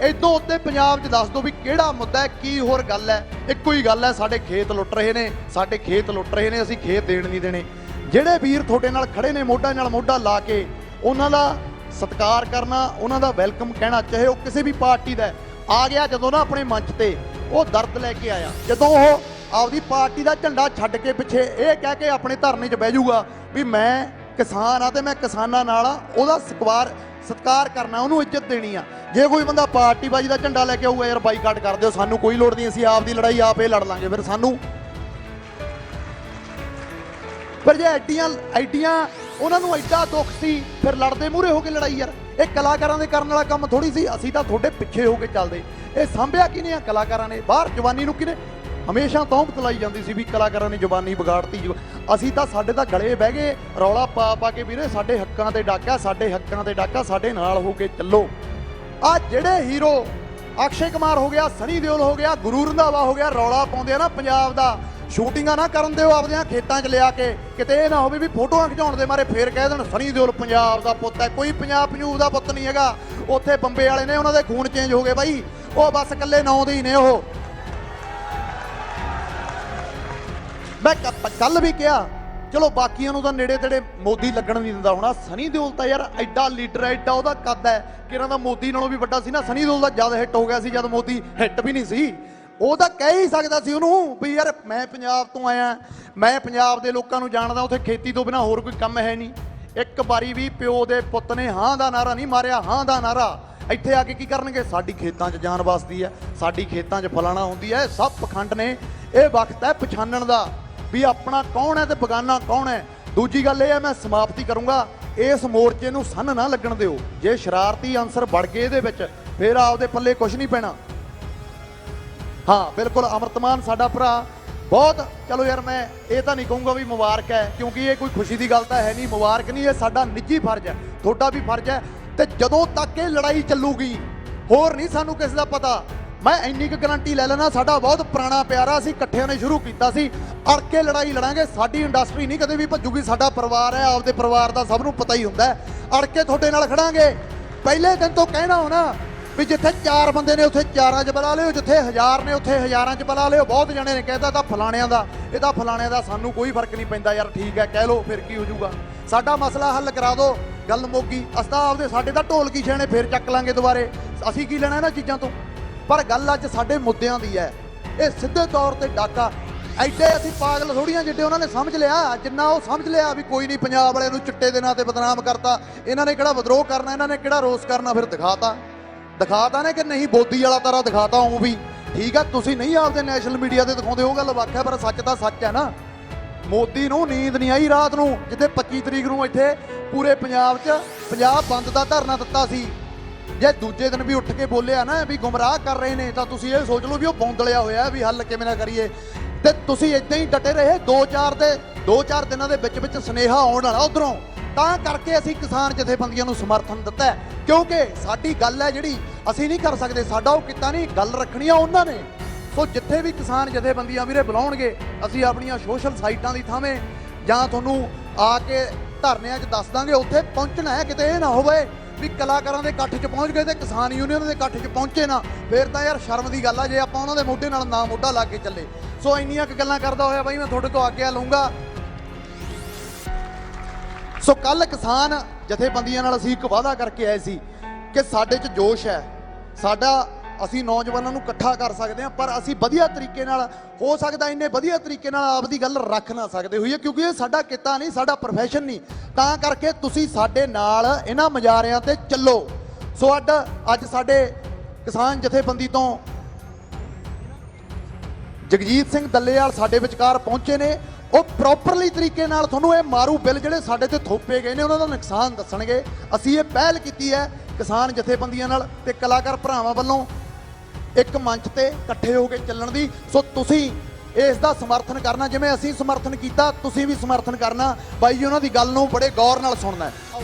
ਇਦੋਂ ਉੱਤੇ ਪੰਜਾਬ 'ਚ ਦੱਸ ਦਿਓ ਵੀ ਕਿਹੜਾ ਮੁੱਦਾ ਹੈ, ਕੀ ਹੋਰ ਗੱਲ ਹੈ? ਇੱਕੋ ਹੀ ਗੱਲ ਹੈ, ਸਾਡੇ ਖੇਤ ਲੁੱਟ ਰਹੇ ਨੇ, ਸਾਡੇ ਖੇਤ ਲੁੱਟ ਰਹੇ ਨੇ, ਅਸੀਂ ਖੇਤ ਦੇਣ ਨਹੀਂ ਦੇਣੇ। ਜਿਹੜੇ ਵੀਰ ਤੁਹਾਡੇ ਨਾਲ ਖੜੇ ਨੇ ਮੋਢਾ ਨਾਲ ਮੋਢਾ ਲਾ ਕੇ, ਉਹਨਾਂ ਦਾ ਸਤਿਕਾਰ ਕਰਨਾ, ਉਹਨਾਂ ਦਾ ਵੈਲਕਮ ਕਹਿਣਾ, ਚਾਹੇ ਉਹ ਕਿਸੇ ਵੀ ਪਾਰਟੀ ਦਾ ਆ ਗਿਆ। ਜਦੋਂ ਨਾ ਆਪਣੇ ਮੰਚ ਤੇ ਉਹ ਦਰਦ ਲੈ ਕੇ ਆਇਆ, ਜਦੋਂ ਉਹ ਆਪਦੀ ਪਾਰਟੀ ਦਾ ਝੰਡਾ ਛੱਡ ਕੇ ਪਿੱਛੇ ਇਹ ਕਹਿ ਕੇ ਆਪਣੇ ਧਰਨੇ 'ਚ ਬਹਿ ਜਾਊਗਾ ਵੀ ਮੈਂ ਕਿਸਾਨ ਆ ਤੇ ਮੈਂ ਕਿਸਾਨਾਂ ਨਾਲ ਆ, ਉਹਦਾ ਸਤਿਕਾਰ ਕਰਨਾ, ਉਹਨੂੰ ਇੱਜ਼ਤ ਦੇਣੀ ਆ। ਜੇ ਕੋਈ ਬੰਦਾ ਪਾਰਟੀ ਬਾਜੀ ਦਾ ਝੰਡਾ ਲੈ ਕੇ ਆਊਗਾ ਯਾਰ ਬਾਈਕਾਟ ਕਰ ਦਿਓ, ਸਾਨੂੰ ਕੋਈ ਲੋੜ ਨਹੀਂ, ਅਸੀਂ ਆਪ ਦੀ ਲੜਾਈ ਆਪੇ ਲੜ ਲਾਂਗੇ। ਫਿਰ ਸਾਨੂੰ ਪਰ ਜੇ ਐਡੀਆਂ ਉਹਨਾਂ ਨੂੰ ਐਡਾ ਦੁੱਖ ਸੀ, ਫਿਰ ਲੜਦੇ ਮੂਹਰੇ ਹੋ ਕੇ ਲੜਾਈ ਯਾਰ। ਇਹ ਕਲਾਕਾਰਾਂ ਦੇ ਕਰਨ ਵਾਲਾ ਕੰਮ ਥੋੜੀ ਸੀ। ਅਸੀਂ ਤਾਂ ਤੁਹਾਡੇ ਪਿੱਛੇ ਹੋ ਕੇ ਚੱਲਦੇ। ਇਹ ਸਾਂਭਿਆ ਕਿਹਨੇ ਆ? ਕਲਾਕਾਰਾਂ ਨੇ। ਬਾਹਰ ਜਵਾਨੀ ਨੂੰ ਕਿਹਨੇ ਹਮੇਸ਼ਾ ਤੌਹਮਤ ਲਾਈ ਜਾਂਦੀ ਸੀ ਵੀ ਕਲਾਕਾਰਾਂ ਨੇ ਜਵਾਨੀ ਵਿਗਾੜਤੀ। ਅਸੀਂ ਤਾਂ, ਸਾਡੇ ਤਾਂ ਗਲੇ ਬਹਿ ਗਏ ਰੌਲਾ ਪਾ ਪਾ ਕੇ ਵੀਰੇ ਸਾਡੇ ਹੱਕਾਂ ਤੇ ਡਾਕਾ, ਸਾਡੇ ਹੱਕਾਂ ਤੇ ਡਾਕਾ, ਸਾਡੇ ਨਾਲ ਹੋ ਕੇ ਚੱਲੋ। ਆ ਜਿਹੜੇ ਹੀਰੋ ਅਕਸ਼ੇ ਕੁਮਾਰ ਹੋ ਗਿਆ, ਸਨੀ ਦਿਓਲ ਹੋ ਗਿਆ, ਗੁਰੂ ਰੰਧਾਵਾ ਹੋ ਗਿਆ, ਰੌਲਾ ਪਾਉਂਦੇ ਆ ਨਾ ਪੰਜਾਬ ਦਾ, ਸ਼ੂਟਿੰਗਾਂ ਨਾ ਕਰਨ ਦਿਓ ਆਪਦਿਆਂ ਖੇਤਾਂ 'ਚ ਲਿਆ ਕੇ। ਕਿਤੇ ਇਹ ਨਾ ਹੋਵੇ ਵੀ ਫੋਟੋਆਂ ਖਿਚਾਉਣ ਦੇ ਮਾਰੇ ਫੇਰ ਕਹਿ ਦੇਣ ਸਨੀ ਦਿਓਲ ਪੰਜਾਬ ਦਾ ਪੁੱਤ ਹੈ। ਕੋਈ ਪੰਜਾਬ ਦਾ ਪੁੱਤ ਨਹੀਂ ਹੈਗਾ। ਉੱਥੇ ਬੰਬੇ ਵਾਲੇ ਨੇ, ਉਹਨਾਂ ਦੇ ਖੂਨ ਚੇਂਜ ਹੋ ਗਏ ਬਾਈ, ਉਹ ਬਸ ਇਕੱਲੇ ਨਾਂ ਦੇ ਹੀ ਨੇ। ਉਹ ਮੈਂ ਕੱਲ ਵੀ ਕਿਹਾ, ਚਲੋ ਬਾਕੀਆਂ ਨੂੰ ਤਾਂ ਨੇੜੇ ਤੇੜੇ ਮੋਦੀ ਲੱਗਣ ਨਹੀਂ ਦਿੰਦਾ ਹੋਣਾ। ਸਨੀ ਦਿਓਲ ਤਾਂ ਯਾਰ ਐਡਾ ਲੀਡਰ ਹੈ, ਐਡਾ ਉਹਦਾ ਕੱਦ ਹੈ ਕਿ ਇਹਨਾਂ ਦਾ ਮੋਦੀ ਨਾਲੋਂ ਵੀ ਵੱਡਾ ਸੀ ਨਾ। ਸਨੀ ਦਿਓਲ ਦਾ ਜਦ ਹਿੱਟ ਹੋ ਗਿਆ ਸੀ, ਜਦ ਮੋਦੀ ਹਿੱਟ ਵੀ ਨਹੀਂ ਸੀ। ਉਹ ਤਾਂ ਕਹਿ ਹੀ ਸਕਦਾ ਸੀ ਉਹਨੂੰ ਵੀ ਯਾਰ ਮੈਂ ਪੰਜਾਬ ਤੋਂ ਆਇਆ, ਮੈਂ ਪੰਜਾਬ ਦੇ ਲੋਕਾਂ ਨੂੰ ਜਾਣਦਾ, ਉੱਥੇ ਖੇਤੀ ਤੋਂ ਬਿਨਾਂ ਹੋਰ ਕੋਈ ਕੰਮ ਹੈ ਨਹੀਂ। ਇੱਕ ਵਾਰੀ ਵੀ ਪਿਓ ਦੇ ਪੁੱਤ ਨੇ ਹਾਂ ਦਾ ਨਾਰਾ ਨਹੀਂ ਮਾਰਿਆ। ਹਾਂ ਦਾ ਨਾਰਾ ਇੱਥੇ ਆ ਕੇ ਕੀ ਕਰਨਗੇ? ਸਾਡੀ ਖੇਤਾਂ 'ਚ ਜਾਨ ਵਸਦੀ ਹੈ, ਸਾਡੀ ਖੇਤਾਂ 'ਚ ਫਲਾਣਾ ਹੁੰਦੀ ਹੈ। ਸਭ ਪਖੰਡ ਨੇ। ਇਹ ਵਕਤ ਹੈ ਪਛਾਣਨ ਦਾ ਵੀ ਆਪਣਾ ਕੌਣ ਹੈ ਤੇ ਬਗਾਨਾ ਕੌਣ ਹੈ। ਦੂਜੀ ਗੱਲ ਇਹ ਹੈ, ਮੈਂ ਸਮਾਪਤੀ ਕਰੂੰਗਾ, ਇਸ ਮੋਰਚੇ ਨੂੰ ਸੰਨ ਨਾ ਲੱਗਣ ਦਿਓ। ਜੇ ਸ਼ਰਾਰਤੀ ਅੰਸਰ ਵੜ ਗਏ ਇਹਦੇ ਵਿੱਚ, ਫਿਰ ਆਪਦੇ ਪੱਲੇ ਕੁਝ ਨਹੀਂ ਪੈਣਾ। ਹਾਂ ਬਿਲਕੁਲ, ਅਮਰਤਮਾਨ ਸਾਡਾ ਭਰਾ ਬਹੁਤ, ਚਲੋ ਯਾਰ ਮੈਂ ਇਹ ਤਾਂ ਨਹੀਂ ਕਹੂੰਗਾ ਵੀ ਮੁਬਾਰਕ ਹੈ, ਕਿਉਂਕਿ ਇਹ ਕੋਈ ਖੁਸ਼ੀ ਦੀ ਗੱਲ ਤਾਂ ਹੈ ਨਹੀਂ। ਮੁਬਾਰਕ ਨਹੀਂ, ਇਹ ਸਾਡਾ ਨਿੱਜੀ ਫਰਜ਼ ਹੈ, ਤੁਹਾਡਾ ਵੀ ਫਰਜ਼ ਹੈ। ਤੇ ਜਦੋਂ ਤੱਕ ਇਹ ਲੜਾਈ ਚੱਲੂਗੀ, ਹੋਰ ਨਹੀਂ ਸਾਨੂੰ ਕਿਸੇ ਦਾ ਪਤਾ। ਮੈਂ ਇੰਨੀ ਕੁ ਗਾਰੰਟੀ ਲੈ ਲੈਣਾ, ਸਾਡਾ ਬਹੁਤ ਪੁਰਾਣਾ ਪਿਆਰਾ, ਅਸੀਂ ਇਕੱਠਿਆਂ ਨੇ ਸ਼ੁਰੂ ਕੀਤਾ ਸੀ, ਅੜ ਕੇ ਲੜਾਈ ਲੜਾਂਗੇ। ਸਾਡੀ ਇੰਡਸਟਰੀ ਨਹੀਂ ਕਦੇ ਵੀ ਭੱਜੂਗੀ, ਸਾਡਾ ਪਰਿਵਾਰ ਹੈ, ਆਪਦੇ ਪਰਿਵਾਰ ਦਾ ਸਭ ਨੂੰ ਪਤਾ ਹੀ ਹੁੰਦਾ, ਅੜ ਕੇ ਤੁਹਾਡੇ ਨਾਲ ਖੜਾਂਗੇ। ਪਹਿਲੇ ਦਿਨ ਤੋਂ ਕਹਿਣਾ ਹੋਣਾ ਵੀ ਜਿੱਥੇ 4 ਬੰਦੇ ਨੇ ਉੱਥੇ 4ਾਂ 'ਚ ਬੁਲਾ ਲਿਓ, ਜਿੱਥੇ 1000 ਨੇ ਉੱਥੇ 1000ਾਂ 'ਚ ਬੁਲਾ ਲਿਓ। ਬਹੁਤ ਜਣੇ ਨੇ ਕਹਿਤਾ ਤਾਂ ਫਲਾਣਿਆਂ ਦਾ, ਇਹਦਾ ਫਲਾਣਿਆਂ ਦਾ, ਸਾਨੂੰ ਕੋਈ ਫਰਕ ਨਹੀਂ ਪੈਂਦਾ ਯਾਰ, ਠੀਕ ਹੈ ਕਹਿ ਲਓ, ਫਿਰ ਕੀ ਹੋ ਜਾਊਗਾ, ਸਾਡਾ ਮਸਲਾ ਹੱਲ ਕਰਾ ਦਿਓ, ਗੱਲ ਮੁੱਕੀ। ਅਸੀਂ ਤਾਂ ਆਪਦੇ, ਸਾਡੇ ਤਾਂ ਢੋਲਕੀ ਛੇਣੇ ਫੇਰ ਚੱਕ ਲਾਂਗੇ ਦੁਬਾਰੇ, ਅਸੀਂ ਕੀ ਲੈਣਾ ਇਹਨਾਂ ਚੀਜ਼ਾਂ ਤੋਂ। ਪਰ ਗੱਲ ਅੱਜ ਸਾਡੇ ਮੁੱਦਿਆਂ ਦੀ ਹੈ, ਇਹ ਸਿੱਧੇ ਤੌਰ ਤੇ ਡਾਕਾ। ਐਡੇ ਅਸੀਂ ਪਾਗਲ ਥੋੜੀਆਂ ਜਿੱਡੇ ਉਹਨਾਂ ਨੇ ਸਮਝ ਲਿਆ, ਜਿੰਨਾ ਉਹ ਸਮਝ ਲਿਆ ਵੀ ਕੋਈ ਨਹੀਂ, ਪੰਜਾਬ ਵਾਲਿਆਂ ਨੂੰ ਚਿੱਟੇ ਦੇ ਨਾਂ ਤੇ ਬਦਨਾਮ ਕਰਤਾ, ਇਹਨਾਂ ਨੇ ਕਿਹੜਾ ਵਿਦਰੋਹ ਕਰਨਾ, ਇਹਨਾਂ ਨੇ ਕਿਹੜਾ ਰੋਸ ਕਰਨਾ। ਫਿਰ ਦਿਖਾਤਾ ਨੇ ਕਿ ਨਹੀਂ, ਬੋਦੀ ਵਾਲਾ ਤਰ੍ਹਾਂ ਦਿਖਾਤਾ। ਉਹ ਵੀ ਠੀਕ ਆ, ਤੁਸੀਂ ਨਹੀਂ ਆਪਦੇ ਨੈਸ਼ਨਲ ਮੀਡੀਆ ਤੇ ਦਿਖਾਉਂਦੇ, ਉਹ ਗੱਲ ਵੱਖ ਹੈ, ਪਰ ਸੱਚ ਤਾਂ ਸੱਚ ਹੈ ਨਾ। ਮੋਦੀ ਨੂੰ ਨੀਂਦ ਨਹੀਂ ਆਈ ਰਾਤ ਨੂੰ, ਜਿੱਥੇ 25 ਤਰੀਕ ਨੂੰ ਇੱਥੇ ਪੂਰੇ ਪੰਜਾਬ 'ਚ ਪੰਜਾਬ ਬੰਦ ਦਾ ਧਰਨਾ ਦਿੱਤਾ ਸੀ। ਜੇ ਦੂਜੇ ਦਿਨ ਵੀ ਉੱਠ ਕੇ ਬੋਲਿਆ ਨਾ ਵੀ ਗੁੰਮਰਾਹ ਕਰ ਰਹੇ ਨੇ, ਤਾਂ ਤੁਸੀਂ ਇਹ ਸੋਚ ਲਓ ਵੀ ਉਹ ਬੌਂਦਲਿਆ ਹੋਇਆ ਵੀ ਹੱਲ ਕਿਵੇਂ ਨਾ ਕਰੀਏ। ਤੇ ਤੁਸੀਂ ਇਦਾਂ ਹੀ ਡਟੇ ਰਹੇ 2-4 ਦਿਨਾਂ ਦੇ ਵਿੱਚ ਸੁਨੇਹਾ ਆਉਣ ਵਾਲਾ ਉਧਰੋਂ, ਤਾਂ ਕਰਕੇ ਅਸੀਂ ਕਿਸਾਨ ਜਥੇਬੰਦੀਆਂ ਨੂੰ ਸਮਰਥਨ ਦਿੱਤਾ, ਕਿਉਂਕਿ ਸਾਡੀ ਗੱਲ ਹੈ ਜਿਹੜੀ ਅਸੀਂ ਨਹੀਂ ਕਰ ਸਕਦੇ, ਸਾਡਾ ਉਹ ਕੀਤਾ ਨਹੀਂ, ਗੱਲ ਰੱਖਣੀ ਆ ਉਹਨਾਂ ਨੇ। ਸੋ ਜਿੱਥੇ ਵੀ ਕਿਸਾਨ ਜਥੇਬੰਦੀਆਂ ਵੀਰੇ ਬੁਲਾਉਣਗੇ, ਅਸੀਂ ਆਪਣੀਆਂ ਸੋਸ਼ਲ ਸਾਈਟਾਂ ਦੀ ਥਾਵੇਂ ਜਾਂ ਤੁਹਾਨੂੰ ਆ ਕੇ ਧਰਨਿਆਂ 'ਚ ਦੱਸ ਦਾਂਗੇ, ਉੱਥੇ ਪਹੁੰਚਣਾ ਹੈ। ਕਿਤੇ ਇਹ ਨਾ ਹੋਵੇ ਵੀ ਕਲਾਕਾਰਾਂ ਦੇ ਇਕੱਠ 'ਚ ਪਹੁੰਚ ਗਏ ਤੇ ਕਿਸਾਨ ਯੂਨੀਅਨ ਦੇ ਇਕੱਠ 'ਚ ਪਹੁੰਚੇ ਨਾ, ਫੇਰ ਤਾਂ ਯਾਰ ਸ਼ਰਮ ਦੀ ਗੱਲ ਆ ਜੇ ਆਪਾਂ ਉਹਨਾਂ ਦੇ ਮੋਢੇ ਨਾਲ ਨਾ ਮੋਢਾ ਲਾ ਕੇ ਚੱਲੇ। ਸੋ ਇੰਨੀਆਂ ਕੁ ਗੱਲਾਂ ਕਰਦਾ ਹੋਇਆ ਬਾਈ ਮੈਂ ਤੁਹਾਡੇ ਤੋਂ ਆਗਿਆ ਲਊਂਗਾ। ਸੋ ਕੱਲ ਕਿਸਾਨ ਜਥੇਬੰਦੀਆਂ ਨਾਲ ਅਸੀਂ ਇੱਕ ਵਾਅਦਾ ਕਰਕੇ ਆਏ ਸੀ ਕਿ ਸਾਡੇ 'ਚ ਜੋਸ਼ ਹੈ, ਅਸੀਂ ਨੌਜਵਾਨਾਂ ਨੂੰ ਇਕੱਠਾ ਕਰ ਸਕਦੇ ਹਾਂ, ਪਰ ਅਸੀਂ ਵਧੀਆ ਤਰੀਕੇ ਨਾਲ, ਹੋ ਸਕਦਾ ਇੰਨੇ ਵਧੀਆ ਤਰੀਕੇ ਨਾਲ ਆਪਦੀ ਗੱਲ ਰੱਖ ਨਾ ਸਕਦੇ ਹੋਈਏ, ਕਿਉਂਕਿ ਇਹ ਸਾਡਾ ਕਿੱਤਾ ਨਹੀਂ, ਸਾਡਾ ਪ੍ਰੋਫੈਸ਼ਨ ਨਹੀਂ। ਤਾਂ ਕਰਕੇ ਤੁਸੀਂ ਸਾਡੇ ਨਾਲ ਇਹਨਾਂ ਮੁਜ਼ਾਹਰਿਆਂ ਤੇ ਚੱਲੋ। ਸੋ ਅੱਜ ਸਾਡੇ ਕਿਸਾਨ ਜਥੇਬੰਦੀ ਤੋਂ ਜਗਜੀਤ ਸਿੰਘ ਦੱਲੇਵਾਲ ਸਾਡੇ ਵਿਚਕਾਰ ਪਹੁੰਚੇ ਨੇ, ਉਹ ਪ੍ਰੋਪਰਲੀ ਤਰੀਕੇ ਨਾਲ ਤੁਹਾਨੂੰ ਇਹ ਮਾਰੂ ਬਿੱਲ ਜਿਹੜੇ ਸਾਡੇ ਤੇ ਥੋਪੇ ਗਏ ਨੇ ਉਹਨਾਂ ਦਾ ਨੁਕਸਾਨ ਦੱਸਣਗੇ। ਅਸੀਂ ਇਹ ਪਹਿਲ ਕੀਤੀ ਹੈ ਕਿਸਾਨ ਜਥੇਬੰਦੀਆਂ ਨਾਲ ਤੇ ਕਲਾਕਾਰ ਭਰਾਵਾਂ ਵੱਲੋਂ ਇੱਕ ਮੰਚ ਤੇ ਇਕੱਠੇ ਹੋ ਕੇ ਚੱਲਣ ਦੀ। ਸੋ ਤੁਸੀਂ ਇਸ ਦਾ ਸਮਰਥਨ ਕਰਨਾ, ਜਿਵੇਂ ਅਸੀਂ ਸਮਰਥਨ ਕੀਤਾ ਤੁਸੀਂ ਵੀ ਸਮਰਥਨ ਕਰਨਾ। ਬਾਈ ਜੀ ਉਹਨਾਂ ਦੀ ਗੱਲ ਨੂੰ ਬੜੇ ਗੌਰ ਨਾਲ ਸੁਣਨਾ ਹੈ।